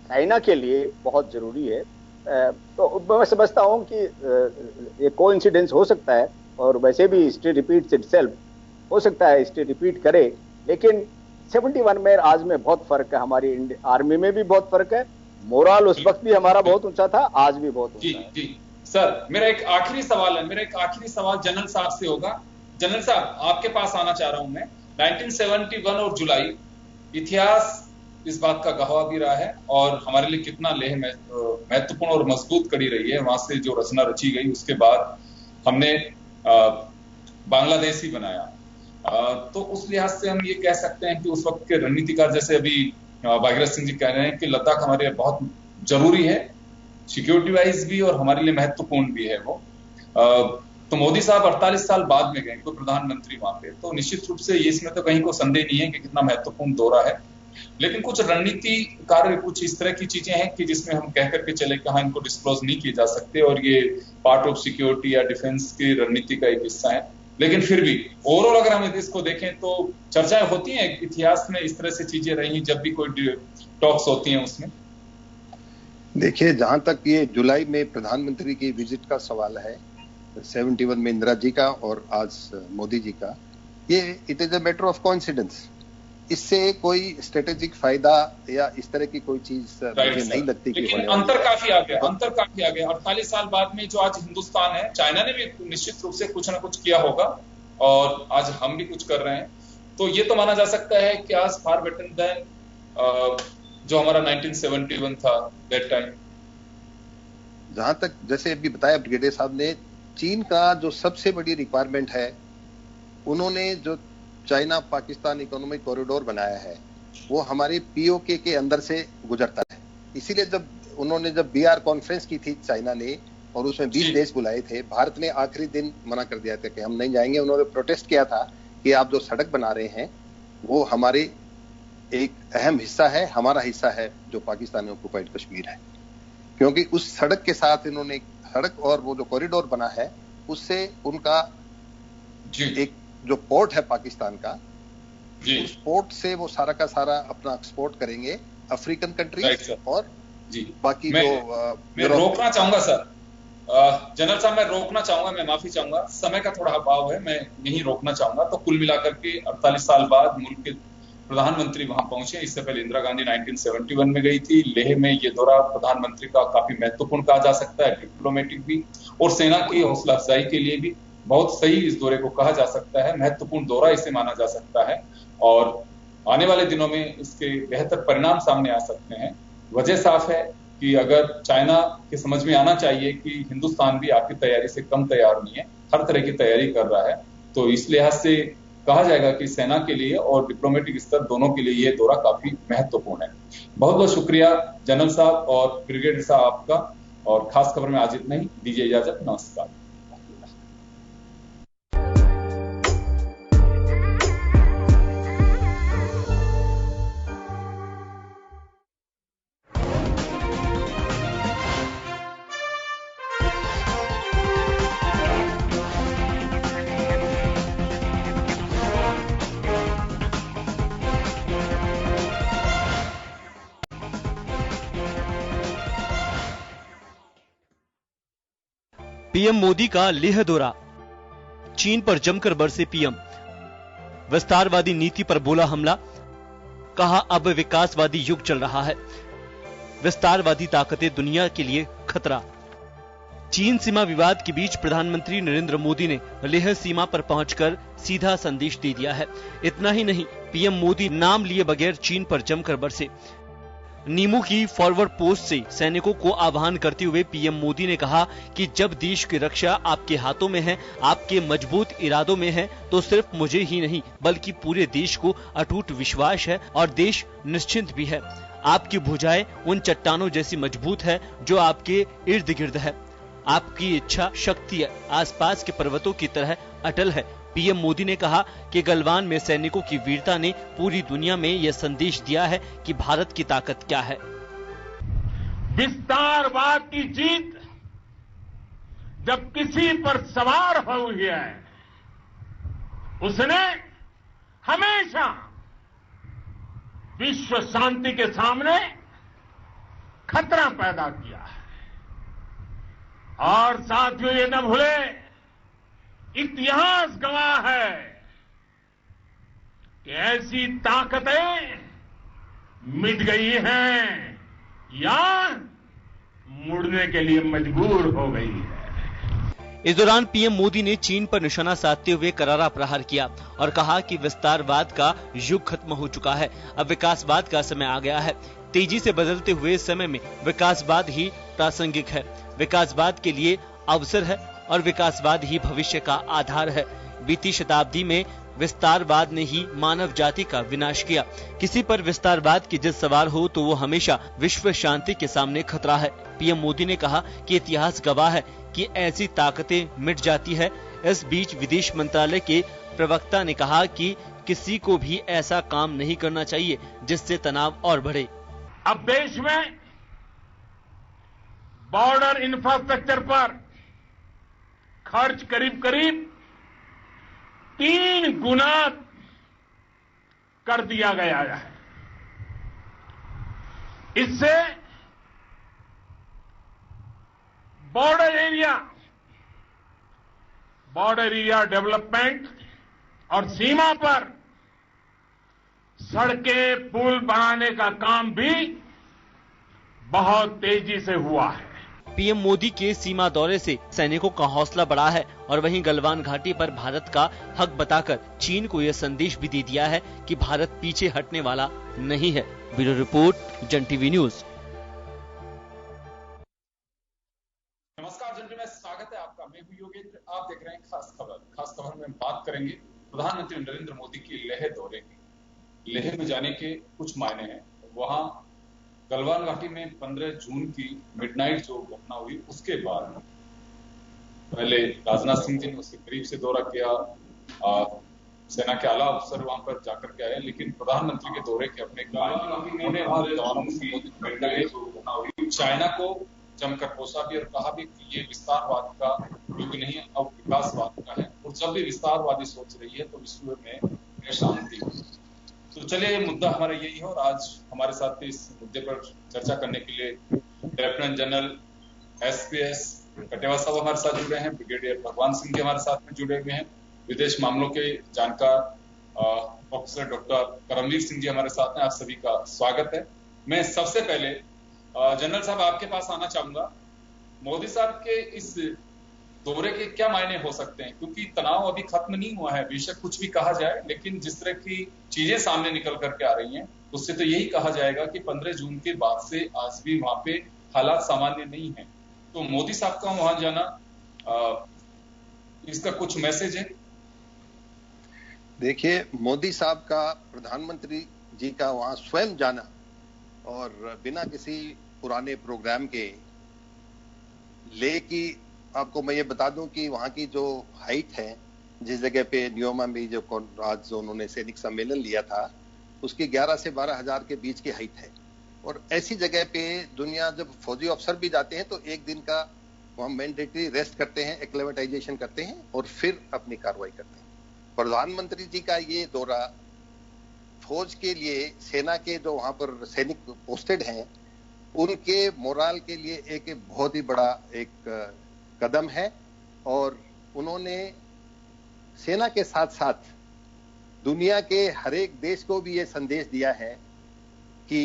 चाइना के लिए बहुत जरूरी है। तो मैं समझता हूं कि ये कोइंसिडेंस हो सकता है और वैसे भी हिस्ट्री रिपीट्स इटसेल्फ, हो सकता है हिस्ट्री रिपीट करे, लेकिन 71 में आज में बहुत फर्क है। हमारी आर्मी में भी बहुत फर्क है, मोरल उस वक्त भी हमारा बहुत ऊंचा था, आज भी बहुत ऊंचा है। जी सर, मेरा एक आखिरी सवाल जनरल साहब से होगा। जनरल साहब, आपके पास आना चाह रहा हूं मैं। 1971 और जुलाई, इतिहास इस बात का गवाह भी रहा है और हमारे लिए कितना लेह महत्वपूर्ण और मजबूत कड़ी रही है। वहां से जो रचना रची गई उसके बाद हमने बांग्लादेश ही बनाया। तो उस लिहाज से हम ये कह सकते हैं कि उस वक्त के रणनीतिकार, जैसे अभी भागीरथ सिंह जी कह रहे हैं कि लद्दाख हमारे लिए बहुत जरूरी है, सिक्योरिटी वाइज भी और हमारे लिए महत्वपूर्ण भी है वो। तो मोदी साहब 48 साल बाद में गए कोई प्रधानमंत्री वहां पे, तो निश्चित रूप से इसमें तो कहीं को संदेह नहीं है कि कितना महत्वपूर्ण दौरा है। लेकिन कुछ रणनीति कार्य, कुछ इस तरह की चीजें हैं कि जिसमें हम कह करके चले कि हाँ, इनको डिस्क्लोज नहीं किए जा सकते और ये पार्ट ऑफ सिक्योरिटी या डिफेंस की रणनीति का एक हिस्सा है। लेकिन फिर भी ओवरऑल अगर हम इसको देखें तो चर्चाएं होती हैं इतिहास में, इस तरह से चीजें रही जब भी कोई टॉक्स होती हैं उसमें। देखिए, जहां तक ये जुलाई में प्रधानमंत्री की विजिट का सवाल है, 71 में इंदिरा जी का और आज मोदी जी का, ये it is a matter of coincidence. इससे कोई स्ट्रेटेजिक फायदा या इस तरह की कोई चीज मुझे नहीं लगती कि लेकिन अंतर काफी आ गया 48 साल बाद में। जो आज हिंदुस्तान है, चाइना ने भी निश्चित रूप से कुछ ना कुछ किया होगा और आज हम भी कुछ कर रहे हैं, तो ये तो माना जा सकता है कि आज फार बेटर देन जो हमारा 1971 था दैट टाइम। जहां तक जैसे अभी बताया ब्रिगेडियर साहब ने, चीन का जो सबसे बड़ी रिक्वायरमेंट है, उन्होंने जो चाइना पाकिस्तान इकोनॉमिक कॉरिडोर बनाया है वो हमारे पीओके के अंदर से गुजरता है। इसीलिए जब उन्होंने बीआर कॉन्फ्रेंस की थी चाइना ने और उसमें 20 देश बुलाए थे, भारत ने आखिरी दिन मना कर दिया था कि हम नहीं जाएंगे। उन्होंने प्रोटेस्ट किया था कि आप जो सड़क बना रहे हैं वो हमारे एक अहम हिस्सा है, हमारा हिस्सा है जो पाकिस्तान में ऑक्युपाइड कश्मीर है। क्योंकि उस सड़क के साथ इन्होंने सड़क और वो जो कॉरिडोर बना है उससे उनका एक जो पोर्ट है पाकिस्तान का, उस पोर्ट से वो सारा का सारा अपना एक्सपोर्ट करेंगे अफ्रीकन कंट्रीज और बाकी मैं रोकना चाहूंगा सर, जनरल साहब मैं रोकना चाहूंगा, मैं माफी चाहूंगा, समय का थोड़ा अभाव है, मैं यही रोकना चाहूंगा। तो कुल मिलाकर के 48 साल बाद मुल्क के प्रधानमंत्री वहां पहुंचे। इससे पहले इंदिरा गांधी 1971 में गई थी। लेह में ये दौरा प्रधानमंत्री का काफी महत्वपूर्ण कहा जा सकता है, डिप्लोमेटिक भी और सेना की हौसला अफजाई के लिए भी बहुत सही इस दौरे को कहा जा सकता है, महत्वपूर्ण दौरा इसे माना जा सकता है और आने वाले दिनों में इसके बेहतर परिणाम सामने आ सकते हैं। वजह साफ है कि अगर चाइना के समझ में आना चाहिए कि हिंदुस्तान भी आपकी तैयारी से कम तैयार नहीं है, हर तरह की तैयारी कर रहा है, तो इस लिहाज से कहा जाएगा कि सेना के लिए और डिप्लोमेटिक स्तर दोनों के लिए यह दौरा काफी महत्वपूर्ण है। बहुत बहुत शुक्रिया जनरल साहब और ब्रिगेडियर साहब आपका, और खास खबर में आज इतना ही। दीजिए इजाजत, नमस्कार। पीएम मोदी का लेह दौरा, चीन पर जमकर बरसे पीएम, विस्तारवादी नीति पर बोला हमला, कहा अब विकासवादी युग चल रहा है, विस्तारवादी ताकतें दुनिया के लिए खतरा। चीन सीमा विवाद के बीच प्रधानमंत्री नरेंद्र मोदी ने लेह सीमा पर पहुंचकर सीधा संदेश दे दिया है। इतना ही नहीं, पीएम मोदी नाम लिए बगैर चीन पर जमकर बरसे। नीमू की फॉरवर्ड पोस्ट से सैनिकों को आह्वान करते हुए पीएम मोदी ने कहा कि जब देश की रक्षा आपके हाथों में है, आपके मजबूत इरादों में है, तो सिर्फ मुझे ही नहीं बल्कि पूरे देश को अटूट विश्वास है और देश निश्चिंत भी है। आपकी भुजाएं उन चट्टानों जैसी मजबूत है जो आपके इर्द गिर्द है। आपकी इच्छा शक्ति आसपास के पर्वतों की तरह अटल है। पीएम मोदी ने कहा कि गलवान में सैनिकों की वीरता ने पूरी दुनिया में यह संदेश दिया है कि भारत की ताकत क्या है। विस्तारवाद की जीत जब किसी पर सवार हुई है, उसने हमेशा विश्व शांति के सामने खतरा पैदा किया है। और साथियों, ये न भूले, इतिहास गवाह है कि ऐसी ताकतें मिट गई हैं या मुड़ने के लिए मजबूर हो गई है। इस दौरान पीएम मोदी ने चीन पर निशाना साधते हुए करारा प्रहार किया और कहा कि विस्तारवाद का युग खत्म हो चुका है, अब विकासवाद का समय आ गया है। तेजी से बदलते हुए समय में विकासवाद ही प्रासंगिक है, विकासवाद के लिए अवसर है और विकासवाद ही भविष्य का आधार है। बीती शताब्दी में विस्तारवाद ने ही मानव जाति का विनाश किया। किसी पर विस्तारवाद की जिद सवार हो तो वो हमेशा विश्व शांति के सामने खतरा है। पीएम मोदी ने कहा कि इतिहास गवाह है कि ऐसी ताकतें मिट जाती है। इस बीच विदेश मंत्रालय के प्रवक्ता ने कहा कि किसी को भी ऐसा काम नहीं करना चाहिए जिससे तनाव और बढ़े। अब देश में बॉर्डर इंफ्रास्ट्रक्चर पर खर्च करीब 3 गुना कर दिया गया है। इससे बॉर्डर एरिया डेवलपमेंट और सीमा पर सड़कें पुल बनाने का काम भी बहुत तेजी से हुआ है। पीएम मोदी के सीमा दौरे से सैनिकों का हौसला बढ़ा है और वहीं गलवान घाटी पर भारत का हक बताकर चीन को यह संदेश भी दे दिया है कि भारत पीछे हटने वाला नहीं है। ब्यूरो रिपोर्ट, जन टीवी न्यूज। नमस्कार जन टीवी में स्वागत है आपका। मैं हूं योगेंद्र, आप देख रहे हैं खास खबर। खास खबर में बात करेंगे प्रधानमंत्री नरेंद्र मोदी के लेह दौरे की। लेह में जाने के कुछ मायने हैं। वहां गलवान घाटी में 15 जून की मिडनाइट जो घटना हुई, उसके बाद पहले राजनाथ सिंह जी ने उसके करीब से दौरा किया, सेना के आला अफसर वहां पर जाकर के आए, लेकिन प्रधानमंत्री के दौरे के अपने चाइना को जमकर कोसा भी और कहा भी कि ये विस्तारवाद का युग नहीं है, अब विकासवाद का है। और जब भी विस्तारवादी सोच रही है तो विश्व में शांति हो। तो चलिए, ये मुद्दा हमारा यही है और आज हमारे साथ इस मुद्दे पर चर्चा करने के लिए लेफ्टिनेंट जनरल SPS कटेवा साहब हमारे साथ जुड़े हैं, ब्रिगेडियर भगवान सिंह जी हमारे साथ में जुड़े हुए हैं, विदेश मामलों के जानकार प्रोफेसर डॉक्टर करमवीर सिंह जी हमारे साथ हैं। आप सभी का स्वागत है। मैं सबसे पहले जनरल साहब आपके पास आना चाहूंगा। मोदी साहब के इस दौरे के क्या मायने हो सकते हैं, क्योंकि तनाव अभी खत्म नहीं हुआ है, बेशक कुछ भी कहा जाए, लेकिन जिस तरह की चीजें सामने निकल करके आ रही हैं उससे तो यही कहा जाएगा कि 15 जून के बाद से आज भी वहां पे हालात सामान्य नहीं है। तो मोदी साहब का वहां जाना, इसका कुछ मैसेज है? देखिए, मोदी साहब का, प्रधानमंत्री जी का वहां स्वयं जाना और बिना किसी पुराने प्रोग्राम के, लेकिन आपको मैं ये बता दूं कि वहां की जो हाइट है, जिस जगह पे न्योमा में जो आज उन्होंने सैनिक सम्मेलन लिया था, उसकी 11 से 12 हजार के बीच की हाइट है। और ऐसी जगह पे दुनिया जब फौजी अफसर भी जाते हैं तो एक दिन का वहां मैंडेटरी रेस्ट करते हैं, एक्लेमेटाइजेशन करते हैं और फिर अपनी कार्रवाई करते हैं। प्रधानमंत्री जी का ये दौरा फौज के लिए, सेना के जो वहां पर सैनिक पोस्टेड हैं, उनके मोराल के लिए एक बहुत ही बड़ा एक कदम है। और उन्होंने सेना के साथ साथ दुनिया के हर एक देश को भी ये संदेश दिया है कि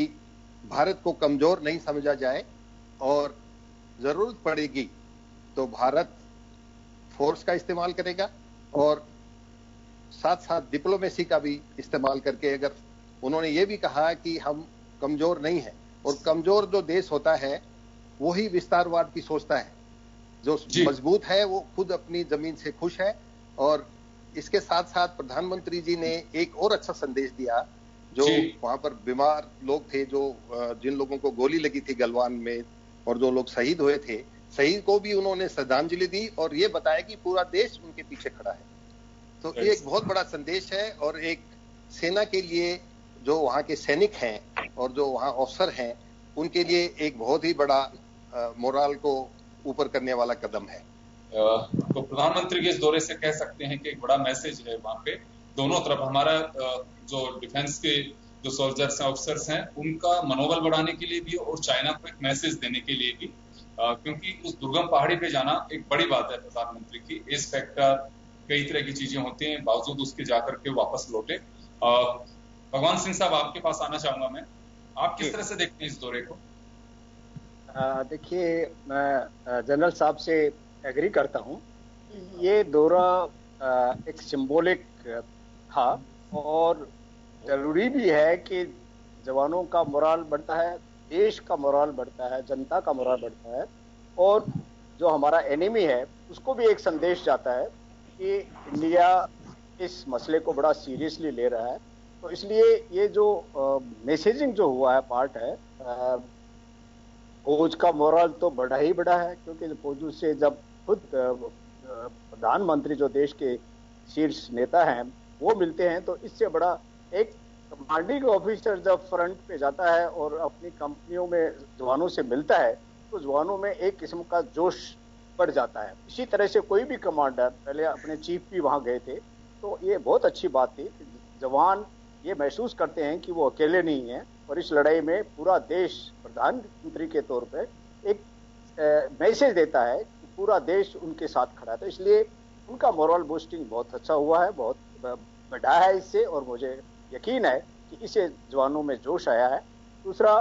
भारत को कमजोर नहीं समझा जाए और जरूरत पड़ेगी तो भारत फोर्स का इस्तेमाल करेगा और साथ साथ डिप्लोमेसी का भी इस्तेमाल करके। अगर उन्होंने ये भी कहा कि हम कमजोर नहीं है, और कमजोर जो देश होता है वही विस्तारवाद की सोचता है, जो मजबूत है वो खुद अपनी जमीन से खुश है। और इसके साथ साथ प्रधानमंत्री जी ने एक और अच्छा संदेश दिया, जो वहां पर बीमार लोग थे, जो जिन लोगों को गोली लगी थी गलवान में और जो लोग शहीद हुए थे, शहीद को भी उन्होंने श्रद्धांजलि दी और ये बताया कि पूरा देश उनके पीछे खड़ा है। तो ये एक बहुत बड़ा संदेश है और एक सेना के लिए, जो वहां के सैनिक हैं और जो वहां अफसर हैं, उनके लिए एक बहुत ही बड़ा मोरल को ऊपर करने वाला कदम है। तो प्रधानमंत्री के इस दौरे से कह सकते हैं कि एक बड़ा मैसेज है वहां पे दोनों तरफ। हमारा जो डिफेंस के जो सोल्जर्स हैं, ऑफिसर्स हैं, उनका मनोबल बढ़ाने के लिए भी और चाइना को एक मैसेज देने के लिए भी, क्योंकि उस दुर्गम पहाड़ी पे जाना एक बड़ी बात है प्रधानमंत्री की। एज फैक्टर, कई तरह की चीजें होती हैं, बावजूद उसके जाकर के वापस लौटे। भगवान सिंह साहब, आपके पास आना चाहूंगा मैं। आप किस तरह से देखते हैं इस दौरे को? देखिए, मैं जनरल साहब से एग्री करता हूं कि ये दौरा एक सिंबॉलिक था और जरूरी भी है कि जवानों का मोरल बढ़ता है, देश का मोरल बढ़ता है, जनता का मोरल बढ़ता है और जो हमारा एनिमी है उसको भी एक संदेश जाता है कि इंडिया इस मसले को बड़ा सीरियसली ले रहा है। तो इसलिए ये जो मैसेजिंग जो हुआ है पार्ट है, फौज का मोरल तो बढ़ा ही बढ़ा है, क्योंकि फौज से जब खुद प्रधानमंत्री जो देश के शीर्ष नेता हैं वो मिलते हैं, तो इससे बड़ा एक कमांडिंग ऑफिसर जब फ्रंट पे जाता है और अपनी कंपनियों में जवानों से मिलता है तो जवानों में एक किस्म का जोश बढ़ जाता है। इसी तरह से कोई भी कमांडर, पहले अपने चीफ भी वहां गए थे, तो ये बहुत अच्छी बात थी कि जवान ये महसूस करते हैं कि वो अकेले नहीं है और इस लड़ाई में पूरा देश प्रधानमंत्री के तौर पे एक मैसेज देता है कि पूरा देश उनके साथ खड़ा है। तो इसलिए उनका मोरल बूस्टिंग बहुत अच्छा हुआ है, बहुत बढ़ा है इससे, और मुझे यकीन है कि इससे जवानों में जोश आया है। दूसरा,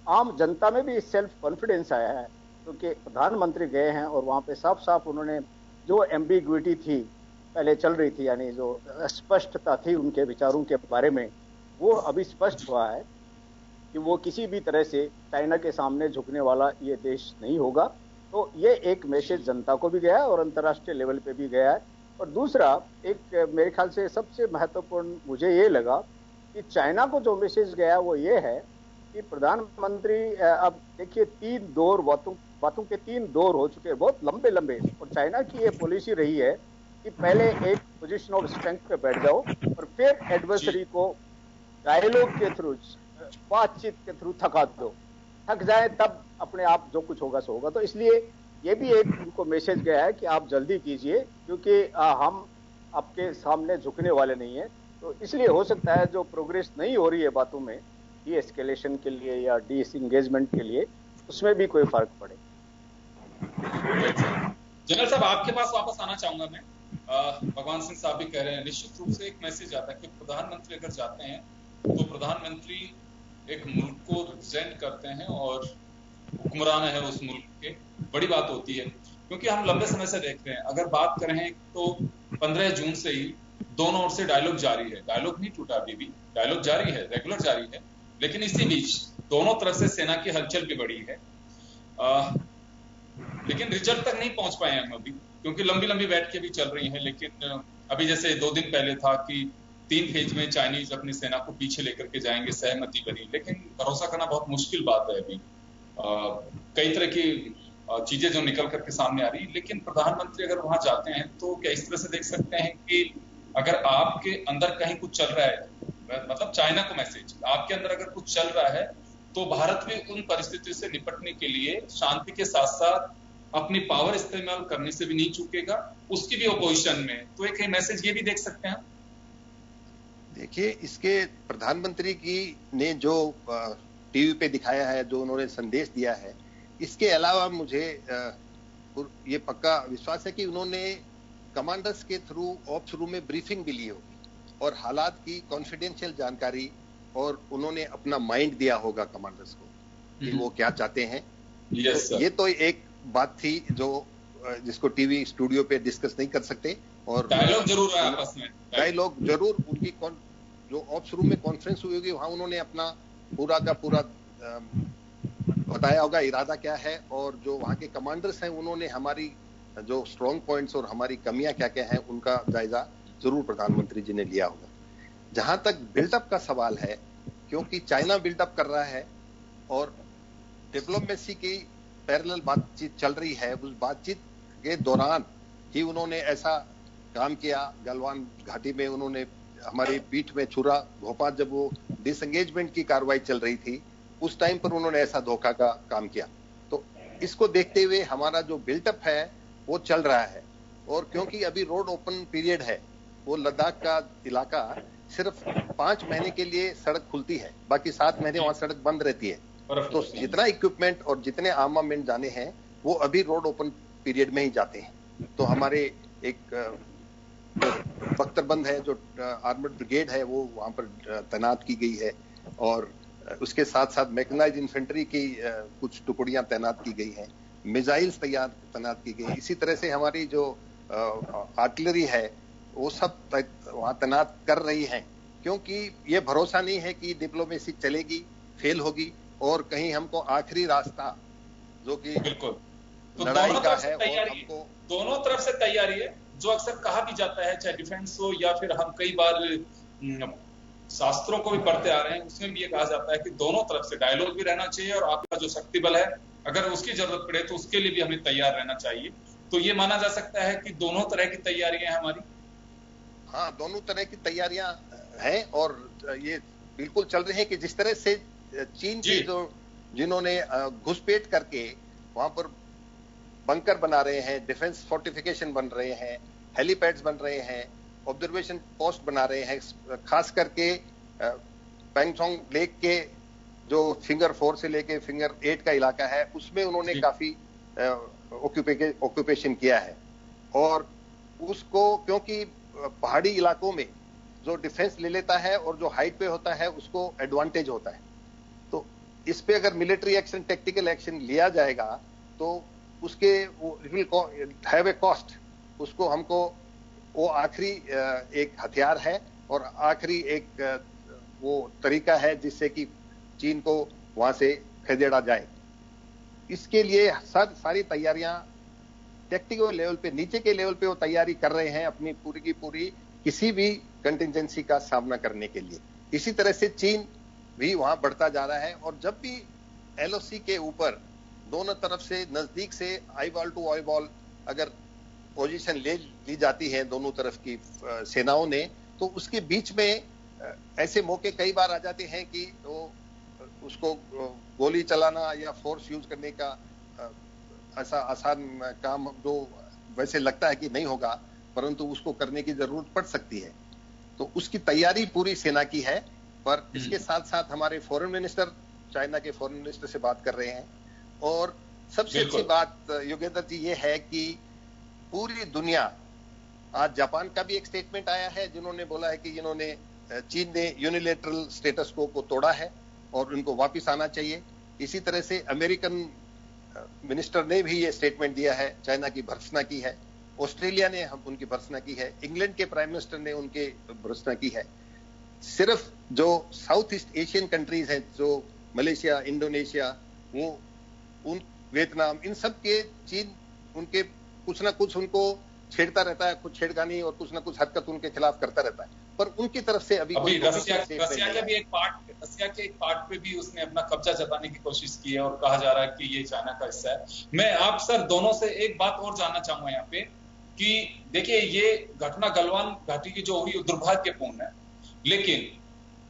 आम जनता में भी सेल्फ कॉन्फिडेंस आया है, क्योंकि प्रधानमंत्री गए हैं और वहां पे साफ साफ उन्होंने जो एम्बिग्विटी थी पहले चल रही थी, यानी जो अस्पष्टता थी उनके विचारों के बारे में, वो अभी स्पष्ट हुआ है कि वो किसी भी तरह से चाइना के सामने झुकने वाला ये देश नहीं होगा। तो ये एक मैसेज जनता को भी गया है और अंतर्राष्ट्रीय लेवल पे भी गया है। और दूसरा, एक मेरे ख्याल से सबसे महत्वपूर्ण मुझे ये लगा कि चाइना को जो मैसेज गया वो ये है कि प्रधानमंत्री, अब देखिए 3 दौर बातों के 3 दौर हो चुके हैं, बहुत लंबे लंबे, और चाइना की ये पॉलिसी रही है कि पहले एक पोजीशन ऑफ स्ट्रेंथ पे बैठ जाओ और फिर एडवर्सरी को डायलॉग के थ्रू, बातचीत के थ्रू थका दो, थक जाए तब अपने आप जो कुछ होगा सो होगा। तो इसलिए ये भी एक उनको मैसेज गया है कि आप जल्दी कीजिए, क्योंकि हम आपके सामने झुकने वाले नहीं है। तो इसलिए हो सकता है जो प्रोग्रेस नहीं हो रही है बातों में डी एस्केलेशन के लिए या डिसएंगेजमेंट के लिए, उसमें भी कोई फर्क पड़े। जनरल साहब, आपके पास वापस आना चाहूंगा मैं। भगवान सिंह साहब भी कह रहे हैं, निश्चित रूप से एक मैसेज आता है कि प्रधानमंत्री अगर जाते हैं तो प्रधानमंत्री एक मुल्क को रिप्रेजेंट करते हैं और हुक्मरान है उस मुल्क के, बड़ी बात होती है। क्योंकि हम लंबे समय से देख रहे हैं, अगर बात करें तो 15 जून से ही दोनों ओर से डायलॉग जारी है, डायलॉग नहीं टूटा, अभी भी डायलॉग जारी है, रेगुलर जारी है। लेकिन इसी बीच दोनों तरफ से सेना की हलचल भी बढ़ी है, लेकिन रिजल्ट तक नहीं पहुंच पाए हम अभी, क्योंकि लंबी लंबी बैठकें भी चल रही हैं। लेकिन अभी जैसे 2 दिन पहले था कि 3 फेज में चाइनीज अपनी सेना को पीछे लेकर के जाएंगे, सहमति बनी, लेकिन भरोसा करना बहुत मुश्किल बात है अभी। कई तरह की चीजें जो निकल करके सामने आ रही, लेकिन प्रधानमंत्री अगर वहां जाते हैं तो क्या इस तरह से देख सकते हैं कि अगर आपके अंदर कहीं कुछ चल रहा है, मतलब चाइना को मैसेज, आपके अंदर अगर कुछ चल रहा है तो भारत भी उन परिस्थितियों से निपटने के लिए शांति के साथ साथ अपनी पावर इस्तेमाल करने से भी नहीं चूकेगा, उसकी भी अपोजिशन में, तो एक मैसेज ये भी देख सकते हैं। देखिए, इसके प्रधानमंत्री की ने जो टीवी पे दिखाया है, जो उन्होंने संदेश दिया है, इसके अलावा मुझे ये पक्का विश्वास है कि उन्होंने कमांडर्स के थ्रू ऑप्स रूम में ब्रीफिंग भी ली होगी और हालात की कॉन्फिडेंशियल जानकारी, और उन्होंने अपना माइंड दिया होगा कमांडर्स को कि वो क्या चाहते हैं। तो ये तो एक बात थी जो जिसको टीवी स्टूडियो पे डिस्कस नहीं कर सकते, और डायलॉग जरूर है आपस में, डायलॉग जरूर उनकी जो ऑप्स रूम में कॉन्फ्रेंस हुई होगी, वहां उन्होंने अपना पूरा का पूरा बताया होगा इरादा क्या है, और जो वहां के कमांडर्स हैं उन्होंने हमारी जो स्ट्रॉन्ग पॉइंट्स और हमारी कमियां क्या क्या हैं उनका जायजा जरूर प्रधानमंत्री जी ने लिया होगा। जहां तक बिल्डअप का सवाल है, क्योंकि चाइना बिल्डअप कर रहा है और डिप्लोमेसी की पैरेलल बातचीत चल रही है, उस बातचीत के दौरान ही उन्होंने ऐसा काम किया। गलवान घाटी में उन्होंने हमारी पीठ में छुरा भोपा, जब वो डिसएंगेजमेंट की कार्रवाई चल रही थी उस टाइम पर उन्होंने ऐसा धोखा का काम किया। तो इसको देखते हुए हमारा जो बिल्टअप है वो चल रहा है। और क्योंकि अभी रोड ओपन पीरियड है, वो लद्दाख का इलाका सिर्फ 5 महीने के लिए सड़क खुलती है, बाकी 7 महीने वहां सड़क बंद रहती है। तो जितना इक्विपमेंट और जितने आर्मामेंट जाने हैं वो अभी रोड ओपन पीरियड में ही जाते हैं। तो हमारे एक बख्तरबंद है जो आर्मर्ड ब्रिगेड है वो वहां पर तैनात की गई है, और उसके साथ साथ मैकेनाइज्ड इन्फेंट्री की कुछ टुकड़ियां तैनात की गई हैं, मिसाइल्स तैनात की गई। इसी तरह से हमारी जो आर्टिलरी है वो सब वहां तैनात कर रही हैं, क्योंकि ये भरोसा नहीं है कि डिप्लोमेसी चलेगी, फेल होगी और कहीं हमको आखिरी रास्ता जो कि बिल्कुल तो लड़ाई दोनों का तरफ से है तैयारी, हमको दोनों तरफ से तैयारी है। जो अक्सर कहा भी जाता है, चाहे डिफेंस हो या फिर हम कई बार शास्त्रों को भी पढ़ते आ रहे हैं, उसमें भी ये कहा जाता है कि दोनों तरफ से डायलॉग भी रहना चाहिए और आपका जो शक्ति बल है अगर उसकी जरूरत पड़े तो उसके लिए भी हमें तैयार रहना चाहिए। तो ये माना जा सकता है कि दोनों तरह की तैयारियां हैं हमारी। हाँ, दोनों तरह की तैयारियां हैं और ये बिल्कुल चल रही है कि जिस तरह से चीन के जो जिन्होंने घुसपैठ करके वहां पर बंकर बना रहे हैं, डिफेंस फोर्टिफिकेशन बन रहे हैं, हेलीपैड्स बन रहे हैं, ऑब्जर्वेशन पोस्ट बना रहे हैं, खास करके पैंगोंग लेक के जो फिंगर 4 से लेके फिंगर 8 का इलाका है उसमें उन्होंने काफी ऑक्यूपेशन किया है। और उसको क्योंकि पहाड़ी इलाकों में जो डिफेंस ले लेता है और जो हाइट पे होता है उसको एडवांटेज होता है, तो इस पे अगर मिलिट्री एक्शन, टेक्टिकल एक्शन लिया जाएगा तो उसके it will have a cost. उसको हमको वो आखिरी एक हथियार है और आखिरी एक वो तरीका है जिससे कि चीन को वहां से खदेड़ा जाए। इसके लिए सारी तैयारियां टेक्टिकल लेवल पे, नीचे के लेवल पे वो तैयारी कर रहे हैं अपनी पूरी की पूरी किसी भी कंटिजेंसी का सामना करने के लिए। इसी तरह से चीन भी वहां बढ़ता जा रहा है और जब भी एलओसी के ऊपर दोनों तरफ से नजदीक से eyeball to eyeball अगर पोजीशन ले ली जाती है दोनों तरफ की सेनाओं ने, तो उसके बीच में ऐसे मौके कई बार आ जाते हैं कि वो उसको गोली चलाना या फोर्स यूज करने का ऐसा आसान काम जो वैसे लगता है कि नहीं होगा, परंतु उसको करने की जरूरत पड़ सकती है। तो उसकी तैयारी पूरी सेना की है। पर इसके साथ साथ हमारे फॉरेन मिनिस्टर, चाइना के फॉरेन मिनिस्टर से बात कर रहे हैं। और सबसे अच्छी बात योगेंद्र जी ये है कि पूरी दुनिया, आज जापान का भी एक स्टेटमेंट आया है जिन्होंने बोला है कि इन्होंने चीन ने यूनिलेटरल स्टेटस को तोड़ा है और उनको वापस आना चाहिए। इसी तरह से अमेरिकन मिनिस्टर ने भी ये स्टेटमेंट दिया है, चाइना की भर्त्सना की है। ऑस्ट्रेलिया ने उनकी भर्त्सना की है। इंग्लैंड के प्राइम मिनिस्टर ने उनके भर्त्सना की है। सिर्फ जो साउथ ईस्ट एशियन कंट्रीज हैं, जो मलेशिया, इंडोनेशिया, वो उन वियतनाम, इन सब के चीन उनके कुछ ना कुछ उनको छेड़ता रहता है, कुछ छेड़खानी और कुछ ना कुछ हरकत उनके खिलाफ करता रहता है। पर उनकी तरफ से अभी रसिया के भी एक पार्ट पे भी उसने अपना कब्जा जताने की कोशिश की है और कहा जा रहा है कि ये चाइना का हिस्सा है। मैं आप सर दोनों से एक बात और जानना चाहूंगा यहाँ पे कि देखिए ये घटना गलवान घाटी की जो हुई दुर्भाग्यपूर्ण है, लेकिन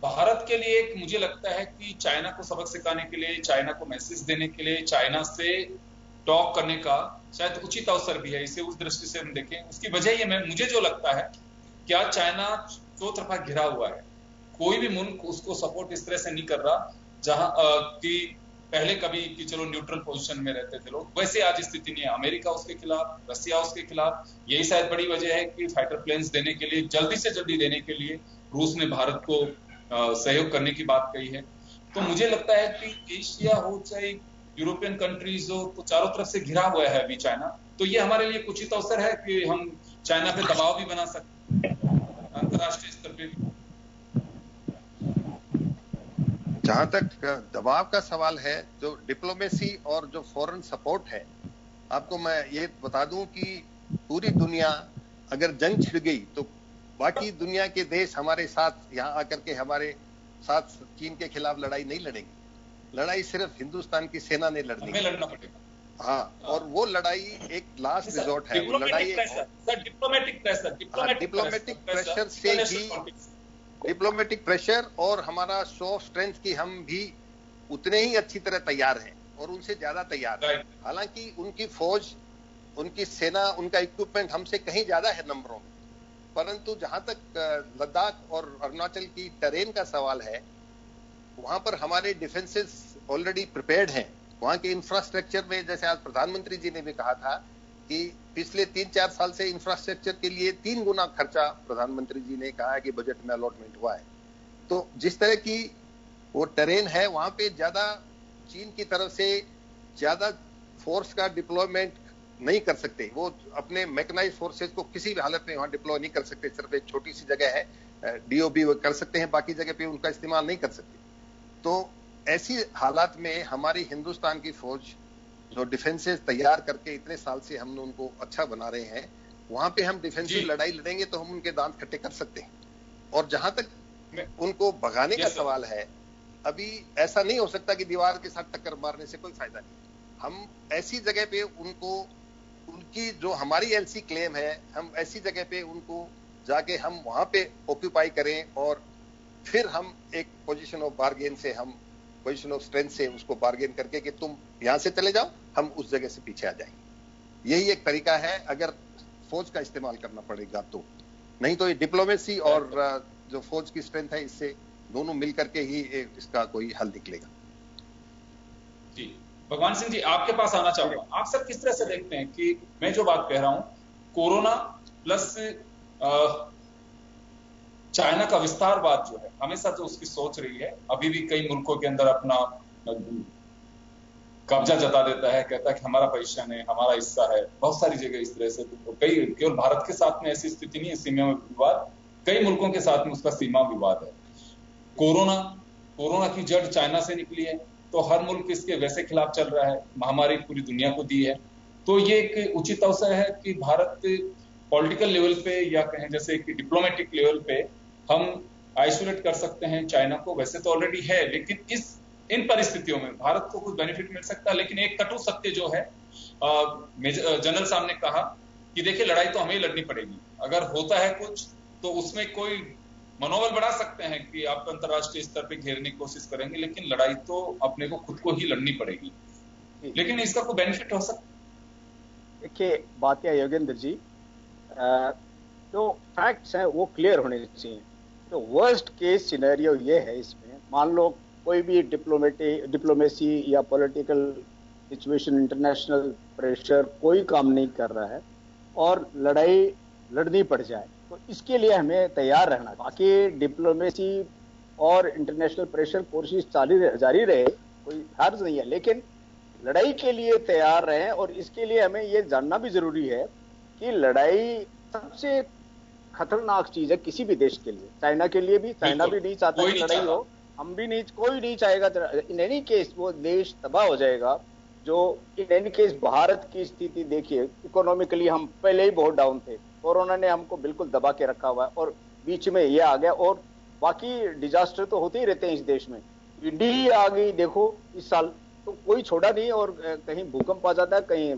भारत के लिए एक मुझे लगता है कि चाइना को सबक सिखाने के लिए, चाइना को मैसेज देने के लिए, चाइना से टॉक करने का शायद उचित अवसर भी है। इसे उस दृष्टि से हम देखें। उसकी वजह ये मुझे जो लगता है, क्या चाइना चौतरफा घिरा हुआ है, कोई भी मुल्क उसको सपोर्ट इस तरह से नहीं कर रहा जहां कि पहले कभी कि चलो न्यूट्रल पोजीशन में रहते थे लोग, वैसे आज स्थिति नहीं है। अमेरिका उसके खिलाफ, रसिया उसके खिलाफ। यही शायद बड़ी वजह है कि फाइटर प्लेन्स देने के लिए, जल्दी से जल्दी देने के लिए रूस ने भारत को सहयोग करने की बात कही है। तो मुझे लगता है कि एशिया हो चाहे यूरोपियन कंट्रीज हो, तो चारों तरफ से घिरा हुआ है अभी चाइना। तो ये हमारे लिए उचित अवसर है कि हम चाइना पे दबाव भी बना सकते हैं अंतर्राष्ट्रीय स्तर पे भी। जहां तक दबाव का सवाल है, जो डिप्लोमेसी और जो फॉरेन सपोर्ट है, आपको मैं ये बता दूं कि पूरी दुनिया अगर जंग छिड़ गई तो बाकी दुनिया के देश हमारे साथ यहाँ आकर के हमारे साथ चीन के खिलाफ लड़ाई नहीं लड़ेंगे। लड़ाई सिर्फ हिंदुस्तान की सेना ने लड़नी है। हाँ, और वो लड़ाई एक लास्ट रिजॉर्ट है, वो लड़ाई डिप्लोमेटिक प्रेशर से ही, डिप्लोमेटिक प्रेशर और हमारा शो स्ट्रेंथ की हम भी उतने ही अच्छी तरह तैयार हैं और उनसे ज्यादा तैयार हैं। हालांकि उनकी फौज, उनकी सेना, उनका इक्विपमेंट हमसे कहीं ज्यादा है नंबरों में, परंतु जहां तक लद्दाख और अरुणाचल की टेरेन का सवाल है, वहां पर हमारे डिफेंसेस ऑलरेडी प्रिपेयर्ड हैं। वहां के इंफ्रास्ट्रक्चर में, जैसे आज प्रधानमंत्री जी ने भी कहा था कि पिछले 3-4 साल से इंफ्रास्ट्रक्चर के लिए 3 गुना खर्चा प्रधानमंत्री जी ने कहा है कि बजट में अलॉटमेंट हुआ है। तो जिस तरह की वो टेरेन है, वहां पे ज्यादा चीन की तरफ से ज्यादा फोर्स का डिप्लॉयमेंट नहीं कर सकते। वो अपने मैकेनाइज फोर्सेस को किसी भी हालत में वहां डिप्लॉय नहीं कर सकते। सिर्फ एक छोटी सी जगह है, डीओबी कर सकते हैं, बाकी जगह पे उनका इस्तेमाल नहीं कर सकते। तो ऐसी हालात में हमारी हिंदुस्तान की फौज जो डिफेंसेस तैयार करके इतने साल से हम उनको अच्छा बना रहे हैं, वहां पे हम डिफेंसिव लड़ाई लड़ेंगे तो हम उनके दांत खट्टे कर सकते हैं। और जहां तक उनको भगाने का सवाल है, अभी ऐसा नहीं हो सकता कि दीवार के साथ टक्कर मारने से कोई फायदा नहीं। हम ऐसी जगह पे उनको, उनकी जो हमारी एलसी क्लेम है, हम ऐसी जगह पे उनको जाके हम वहां पे ऑक्यूपाई करें और फिर हम एक पोजीशन ऑफ बार्गेन से, हम पोजीशन ऑफ स्ट्रेंथ से उसको बार्गेन करके कि तुम यहां से चले जाओ, हम उस जगह से पीछे आ जाएंगे। यही एक तरीका है अगर फौज का इस्तेमाल करना पड़ेगा तो। नहीं तो ये डिप्लोमेसी और जो फौज की स्ट्रेंथ है, इससे दोनों मिलकर के ही इसका कोई हल निकलेगा। जी, भगवान सिंह जी, आपके पास आना चाहूंगा। आप सब किस तरह से देखते हैं कि मैं जो बात कह रहा हूं, कोरोना प्लस चाइना का विस्तारवाद जो है, हमेशा जो उसकी सोच रही है, अभी भी कई मुल्कों के अंदर अपना कब्जा जता देता है, कहता है कि हमारा पोजीशन है, हमारा हिस्सा है। बहुत सारी जगह इस तरह से, तो कई, केवल भारत के साथ में ऐसी स्थिति नहीं है सीमा विवाद, कई मुल्कों के साथ में उसका सीमा विवाद है। कोरोना की जड़ चाइना से निकली है, तो हर मुल्क इसके वैसे खिलाफ चल रहा है, महामारी पूरी दुनिया को दी है। तो ये एक उचित अवसर है कि भारत पॉलिटिकल लेवल पे, या कहें जैसे कि डिप्लोमेटिक लेवल पे, हम आइसोलेट कर सकते हैं चाइना को। वैसे तो ऑलरेडी है, लेकिन इन परिस्थितियों में भारत को कुछ बेनिफिट मिल सकता है। लेकिन एक कटु सत्य जो है, जनरल साहब ने कहा कि देखिए, लड़ाई तो हमें ही लड़नी पड़ेगी। अगर होता है कुछ तो उसमें कोई मनोबल बढ़ा सकते हैं कि आप अंतर्राष्ट्रीय स्तर पे घेरने की कोशिश करेंगे, लेकिन लड़ाई तो अपने को खुद को ही लड़नी पड़ेगी। लेकिन इसका कोई बेनिफिट हो सकता है? देखिए, बात क्या है योगेंद्र जी, जो फैक्ट्स हैं वो क्लियर होने चाहिए। तो वर्स्ट केस सिनेरियो ये है इसमें, मान लो कोई भी डिप्लोमेसी या पॉलिटिकल सिचुएशन, इंटरनेशनल प्रेशर कोई काम नहीं कर रहा है और लड़ाई लड़नी पड़ जाए, तो इसके लिए हमें तैयार रहना। बाकी डिप्लोमेसी और इंटरनेशनल प्रेशर कोशिश जारी रहे, कोई हर्ज नहीं है, लेकिन लड़ाई के लिए तैयार रहें। और इसके लिए हमें ये जानना भी जरूरी है कि लड़ाई सबसे खतरनाक चीज है किसी भी देश के लिए, चाइना के लिए भी। चाइना भी नहीं चाहता कि लड़ाई हो, हम भी नहीं, कोई नहीं चाहेगा। इन एनी केस वो देश तबाह हो जाएगा। जो इन एनी केस भारत की स्थिति देखिए, इकोनॉमिकली हम पहले ही बहुत डाउन थे, कोरोना ने हमको बिल्कुल दबा के रखा हुआ है और बीच में ये आ गया। और बाकी डिजास्टर तो होते ही रहते हैं इस देश में। ईडी आ गई देखो इस साल, तो कोई छोड़ा नहीं। और कहीं भूकंप आ जाता है, कहीं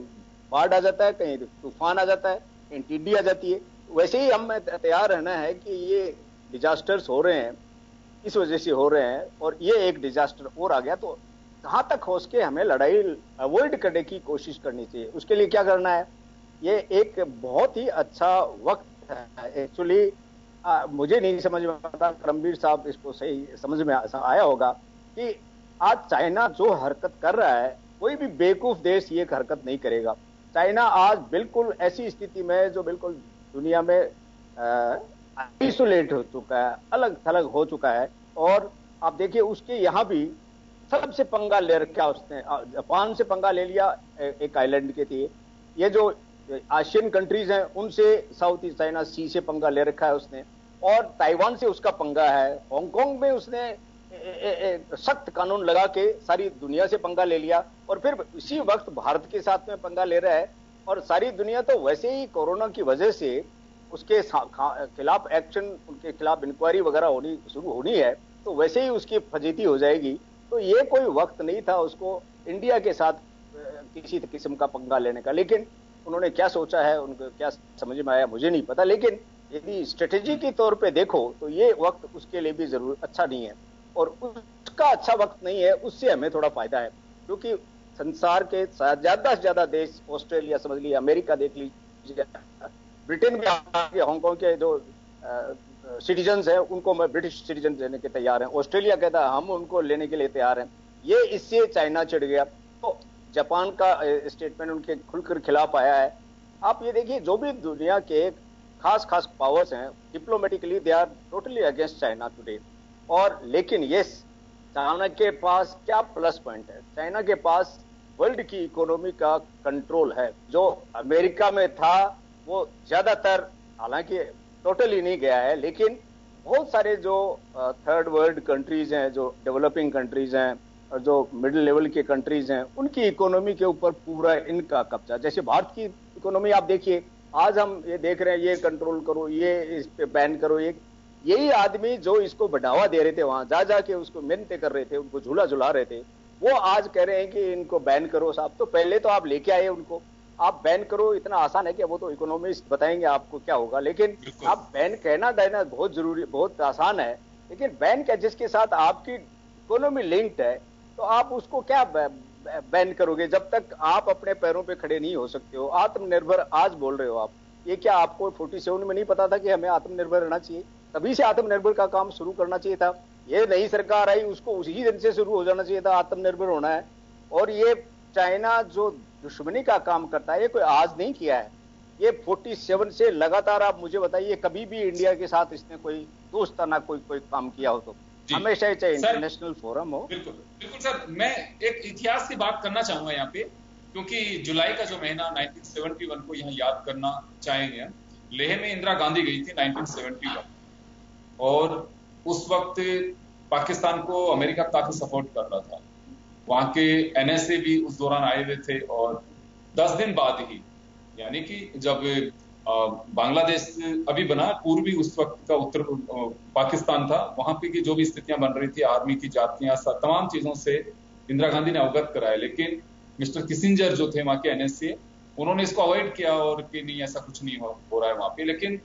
बाढ़ आ जाता है, कहीं तूफान आ जाता है, कहीं टिड्डी आ जाती है। वैसे ही हम तैयार रहना है कि ये डिजास्टर्स हो रहे हैं, इस वजह से हो रहे हैं, और ये एक डिजास्टर और आ गया, तो कहां तक हो सके हमें लड़ाई अवॉइड करने की कोशिश करनी चाहिए। उसके लिए क्या करना है, ये एक बहुत ही अच्छा वक्त है एक्चुअली। मुझे नहीं समझ में आता, करमबीर साहब इसको सही समझ में आया होगा कि आज चाइना जो हरकत कर रहा है, कोई भी बेवकूफ देश ये हरकत नहीं करेगा। चाइना आज बिल्कुल ऐसी स्थिति में है जो बिल्कुल दुनिया में आइसोलेट हो चुका है, अलग थलग हो चुका है। और आप देखिए, उसके यहाँ भी सबसे पंगा ले रखा उसने, जापान से पंगा ले लिया एक आइलैंड के थे। ये जो एशियन कंट्रीज हैं उनसे साउथ ईस्ट चाइना सी से पंगा ले रखा है उसने, और ताइवान से उसका पंगा है। हांगकांग में उसने सख्त कानून लगा के सारी दुनिया से पंगा ले लिया, और फिर इसी वक्त भारत के साथ में पंगा ले रहा है। और सारी दुनिया तो वैसे ही कोरोना की वजह से उसके खिलाफ एक्शन, उनके खिलाफ इंक्वायरी वगैरह शुरू होनी है, तो वैसे ही उसकी फजीती हो जाएगी। तो ये कोई वक्त नहीं था उसको इंडिया के साथ किसी किस्म का पंगा लेने का। लेकिन उन्होंने क्या सोचा है, उनको क्या समझ में आया, मुझे नहीं पता। लेकिन यदि स्ट्रेटेजी के तौर पे देखो तो ये वक्त उसके लिए भी जरूर अच्छा नहीं है, और उसका अच्छा वक्त नहीं है, उससे हमें थोड़ा फायदा है। क्योंकि संसार के ज्यादा से ज्यादा देश, ऑस्ट्रेलिया समझ लीजिए, अमेरिका देख लीजिए, ब्रिटेन में हांगकांग के जो सिटीजन है उनको मैं ब्रिटिश सिटीजन देने के तैयार हैं। ऑस्ट्रेलिया कहता है हम उनको लेने के लिए तैयार हैं। ये इससे चाइना चिढ़ गया, तो जापान का स्टेटमेंट उनके खुलकर खिलाफ आया है। आप ये देखिए, जो भी दुनिया के खास खास पावर्स हैं, diplomatically they are totally against China today. और लेकिन यस, चाइना के पास क्या प्लस पॉइंट है, चाइना के पास वर्ल्ड की इकोनॉमी का कंट्रोल है। जो अमेरिका में था वो ज्यादातर, हालांकि टोटली नहीं गया है, लेकिन बहुत सारे जो थर्ड वर्ल्ड कंट्रीज हैं, जो डेवलपिंग कंट्रीज हैं और जो मिडिल लेवल के कंट्रीज हैं, उनकी इकोनॉमी के ऊपर पूरा इनका कब्जा। जैसे भारत की इकोनॉमी आप देखिए, आज हम ये देख रहे हैं, ये कंट्रोल करो, ये इस पे बैन करो। यही आदमी जो इसको बढ़ावा दे रहे थे, वहां जा जाके उसको मिन्नतें कर रहे थे, उनको झूला झुला रहे थे, वो आज कह रहे हैं कि इनको बैन करो साहब। तो पहले तो आप लेके आए उनको, आप बैन करो, इतना आसान है कि वो तो इकोनॉमिस्ट बताएंगे आपको क्या होगा। लेकिन आप बैन कहना देना बहुत जरूरी, बहुत आसान है, लेकिन बैन क्या, जिसके साथ आपकी इकोनॉमी लिंक्ड है, तो आप उसको क्या बैन करोगे जब तक आप अपने पैरों पे खड़े नहीं हो सकते हो। आत्मनिर्भर आज बोल रहे हो आप, ये क्या आपको 47 में नहीं पता था कि हमें आत्मनिर्भर रहना चाहिए? तभी से आत्मनिर्भर का काम शुरू करना चाहिए था। ये नई सरकार आई, उसको उसी दिन से शुरू हो जाना चाहिए था, आत्मनिर्भर होना है। और ये चाइना जो दुश्मनी का काम करता है, ये कोई आज नहीं किया है, ये 47 से लगातार। आप मुझे बताइए कभी भी इंडिया के साथ इसने कोई दोस्ताना कोई काम किया हो तो हमेशा चाहे इंटरनेशनल फोरम हो। बिल्कुल बिल्कुल सर, मैं एक इतिहास की बात करना चाहूंगा यहाँ पे, क्योंकि जुलाई का जो महीना 1971 को यहाँ याद करना चाहेंगे। लेह में इंदिरा गांधी गई थी 1971, और उस वक्त पाकिस्तान को अमेरिका काफी सपोर्ट कर रहा था। वहां के एनएसए भी उस दौरान आए हुए थे, और 10 दिन बाद ही, यानी कि जब बांग्लादेश अभी बना, पूर्वी उस वक्त का उत्तर पाकिस्तान था, वहां पे की जो भी स्थितियां बन रही थी, आर्मी की जातियां, तमाम चीजों से इंदिरा गांधी ने अवगत कराया। लेकिन मिस्टर किसिंजर जो थे वहां के एनएसए, उन्होंने इसको अवॉइड किया और कि नहीं, ऐसा कुछ नहीं हो रहा है वहां पे। लेकिन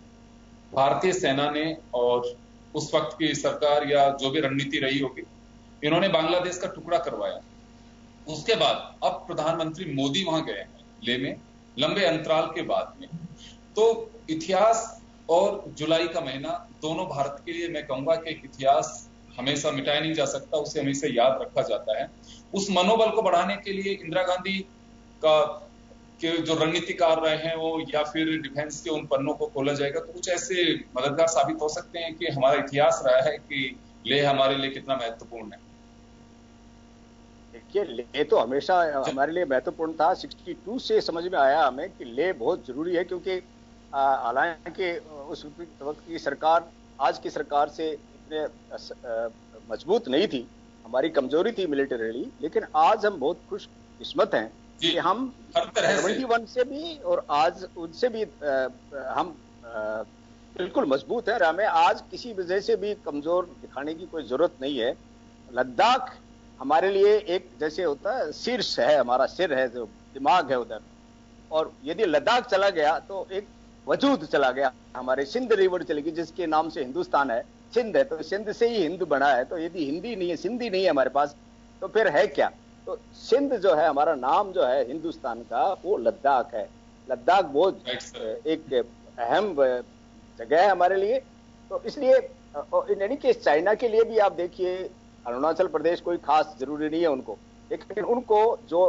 भारतीय सेना ने और उस वक्त की सरकार या जो भी रणनीति रही होगी, इन्होंने बांग्लादेश का टुकड़ा करवाया। उसके बाद अब प्रधानमंत्री मोदी वहां गए हैं लेह में, लंबे अंतराल के बाद में। तो इतिहास और जुलाई का महीना दोनों भारत के लिए, मैं कहूंगा कि एक इतिहास हमेशा मिटाया नहीं जा सकता, उसे हमेशा याद रखा जाता है। उस मनोबल को बढ़ाने के लिए इंदिरा गांधी का के जो रणनीतिकार रहे हैं वो, या फिर डिफेंस के उन पन्नों को खोला जाएगा, तो कुछ ऐसे मददगार साबित हो सकते हैं कि हमारा इतिहास रहा है कि लेह हमारे लिए कितना महत्वपूर्ण है। देखिए, लेह तो हमेशा हमारे लिए महत्वपूर्ण था। 62 से समझ में आया हमें कि लेह बहुत जरूरी है, क्योंकि हालांकि उस वक्त की सरकार आज की सरकार से इतने मजबूत नहीं थी, हमारी कमजोरी थी मिलिटरीली। लेकिन आज हम बहुत खुशकिस्मत हैं कि हम 71 से भी और आज उनसे भी हम बिल्कुल मजबूत है। हमें आज किसी वजह से भी कमजोर दिखाने की कोई जरूरत नहीं है। लद्दाख हमारे लिए एक जैसे होता है शीर्ष है, हमारा सिर है, जो दिमाग है उधर, और यदि लद्दाख चला गया तो एक वजूद चला गया। हमारे सिंध रिवर चली गई, जिसके नाम से हिंदुस्तान है, सिंध है, तो सिंध से ही हिंद बना है। तो यदि हिंदी नहीं है, सिंधी नहीं है हमारे पास, तो फिर है क्या? तो सिंध जो है, हमारा नाम जो है हिंदुस्तान का, वो लद्दाख है। लद्दाख बहुत एक अहम जगह है हमारे लिए। तो इसलिए इन एनी केस चाइना के लिए भी आप देखिए, अरुणाचल प्रदेश कोई खास जरूरी नहीं है उनको, लेकिन उनको जो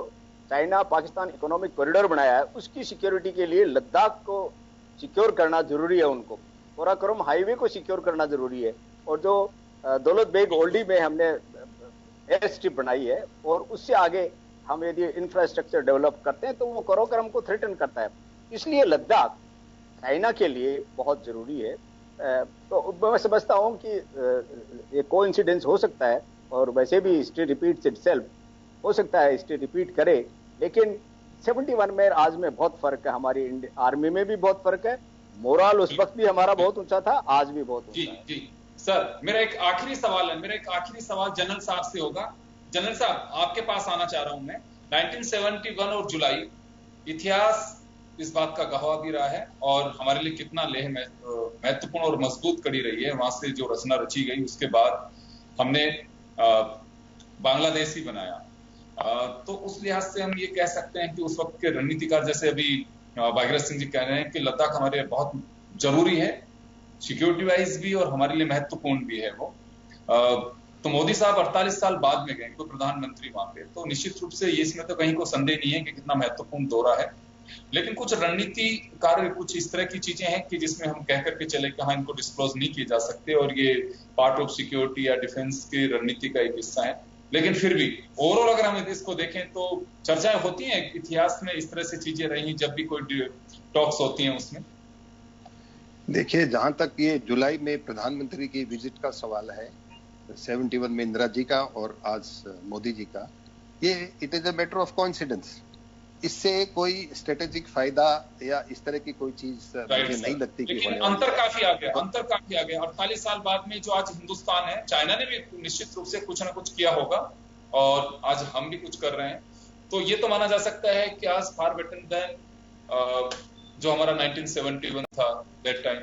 चाइना पाकिस्तान इकोनॉमिक कॉरिडोर बनाया है, उसकी सिक्योरिटी के लिए लद्दाख को सिक्योर करना जरूरी है उनको। काराकोरम हाईवे को सिक्योर करना जरूरी है। और जो दौलत बेग ओल्डी में हमने एयर स्ट्रिप बनाई है, और उससे आगे हम यदि इंफ्रास्ट्रक्चर डेवलप करते हैं तो वो काराकोरम को थ्रेटन करता है। इसलिए लद्दाख चाइना के लिए बहुत जरूरी है। तो मैं समझता हूं कि ये कोइंसिडेंस हो सकता है, और वैसे भी हिस्ट्री रिपीट्स इटसेल्फ, हो सकता है हिस्ट्री रिपीट करे। लेकिन 71 में आज में बहुत फर्क है, हमारी आर्मी में भी बहुत फर्क है, मोरल उस वक्त भी हमारा बहुत ऊंचा था, आज भी बहुत ऊंचा है। जी सर, मेरा एक आखिरी सवाल जनरल साहब से होगा। जनरल साहब, आपके पास आना चाह रहा हूं मैं। 1971 और जुलाई इतिहास इस बात का गवाह भी रहा है और हमारे लिए कितना लेह महत्वपूर्ण और मजबूत कड़ी रही है। वहां से जो रचना रची गई उसके बाद हमने बांग्लादेश ही बनाया। तो उस लिहाज से हम ये कह सकते हैं कि उस वक्त के रणनीतिकार, जैसे अभी भागीरथ सिंह जी कह रहे हैं कि लद्दाख हमारे लिए बहुत जरूरी है, सिक्योरिटी वाइज भी और हमारे लिए महत्वपूर्ण भी है वो। तो मोदी साहब 48 साल बाद में गए कोई प्रधानमंत्री वहां पे, तो निश्चित रूप से इसमें तो कहीं को संदेह नहीं है कि कितना महत्वपूर्ण दौरा है। लेकिन कुछ रणनीति कार्य, कुछ इस तरह की चीजें हैं कि जिसमें हम कह करके चले कि हाँ इनको डिस्क्लोज नहीं किए जा सकते और ये पार्ट ऑफ सिक्योरिटी या डिफेंस की रणनीति का एक हिस्सा है। लेकिन फिर भी ओवरऑल अगर हम इसको देखें तो चर्चाएं होती हैं इतिहास में, इस तरह से चीजें रही जब भी कोई टॉक्स होती हैं उसमें। देखिए, जहां तक ये जुलाई में प्रधानमंत्री की विजिट का सवाल है, 71 में इंदिरा जी का और आज मोदी जी का, ये it is a matter of coincidence. इससे कोई स्ट्रेटेजिक फायदा या इस तरह की कोई चीज मुझे नहीं लगती कि लेकिन अंतर काफी आ गया 48 साल बाद में जो आज हिंदुस्तान है, चाइना ने भी निश्चित रूप से कुछ ना कुछ किया होगा और आज हम भी कुछ कर रहे हैं। तो ये तो माना जा सकता है कि आज फार बेटर देन जो हमारा 1971 था दैट टाइम।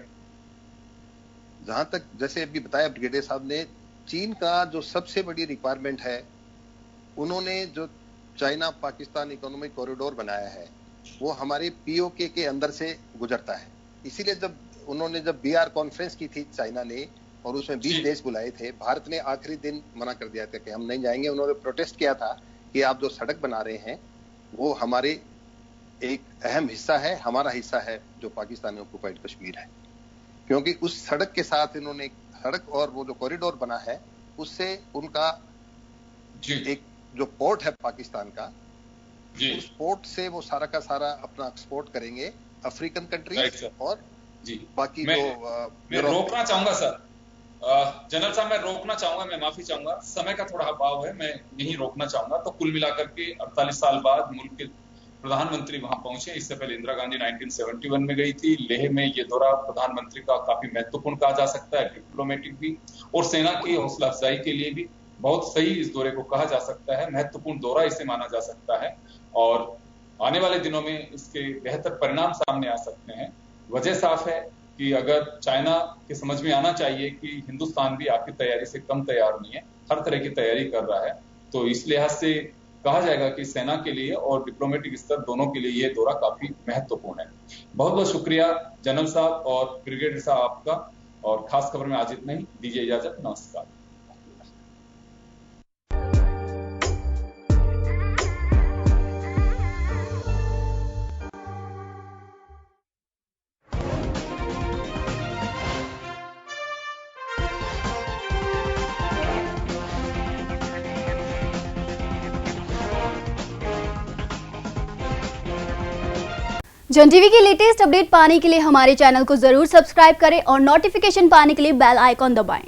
जहां तक जैसे अभी बताया ब्रिगेडियर साहब ने, चीन का जो सबसे बड़ी रिक्वायरमेंट है, उन्होंने जो चाइना पाकिस्तान इकोनॉमिक कॉरिडोर बनाया है वो हमारे पीओके के अंदर से गुजरता है। इसीलिए जब उन्होंने बीआर कॉन्फ्रेंस की थी चाइना ने और उसमें 20 देश बुलाए थे, भारत ने आखिरी दिन मना कर दिया था कि हम नहीं जाएंगे। उन्होंने प्रोटेस्ट किया था कि आप जो सड़क बना रहे हैं वो हमारे एक अहम हिस्सा है, हमारा हिस्सा है जो पाकिस्तान में ऑक्युपाइड कश्मीर है। क्योंकि उस सड़क के साथ इन्होंने सड़क और वो जो कॉरिडोर बना है उससे उनका एक जो पोर्ट है पाकिस्तान का, उस पोर्ट से वो सारा का सारा अपना एक्सपोर्ट करेंगे अफ्रीकन कंट्रीज और बाकी मैं रोकना चाहूंगा सर, जनरल साहब मैं रोकना चाहूंगा, मैं माफी चाहूंगा, समय का थोड़ा अभाव है, मैं यही रोकना चाहूंगा। तो कुल मिलाकर के 48 साल बाद मुल्क के प्रधानमंत्री वहां पहुंचे। इससे पहले इंदिरा गांधी 1971 में गई थी। लेह में ये दौरा प्रधानमंत्री का काफी महत्वपूर्ण कहा जा सकता है, डिप्लोमेटिक भी और सेना की हौसला अफजाई के लिए भी बहुत सही इस दौरे को कहा जा सकता है, महत्वपूर्ण दौरा इसे माना जा सकता है और आने वाले दिनों में इसके बेहतर परिणाम सामने आ सकते हैं। वजह साफ है कि अगर चाइना के समझ में आना चाहिए कि हिंदुस्तान भी आपकी तैयारी से कम तैयार नहीं है, हर तरह की तैयारी कर रहा है, तो इस लिहाज से कहा जाएगा कि सेना के लिए और डिप्लोमेटिक स्तर दोनों के लिए ये दौरा काफी महत्वपूर्ण है। बहुत बहुत शुक्रिया जनरल साहब और ब्रिगेडियर साहब आपका, और खास खबर में आज इतना ही, दीजिए इजाजत, नमस्कार। जन टीवी की लेटेस्ट अपडेट पाने के लिए हमारे चैनल को जरूर सब्सक्राइब करें और नोटिफिकेशन पाने के लिए बेल आइकॉन दबाएं।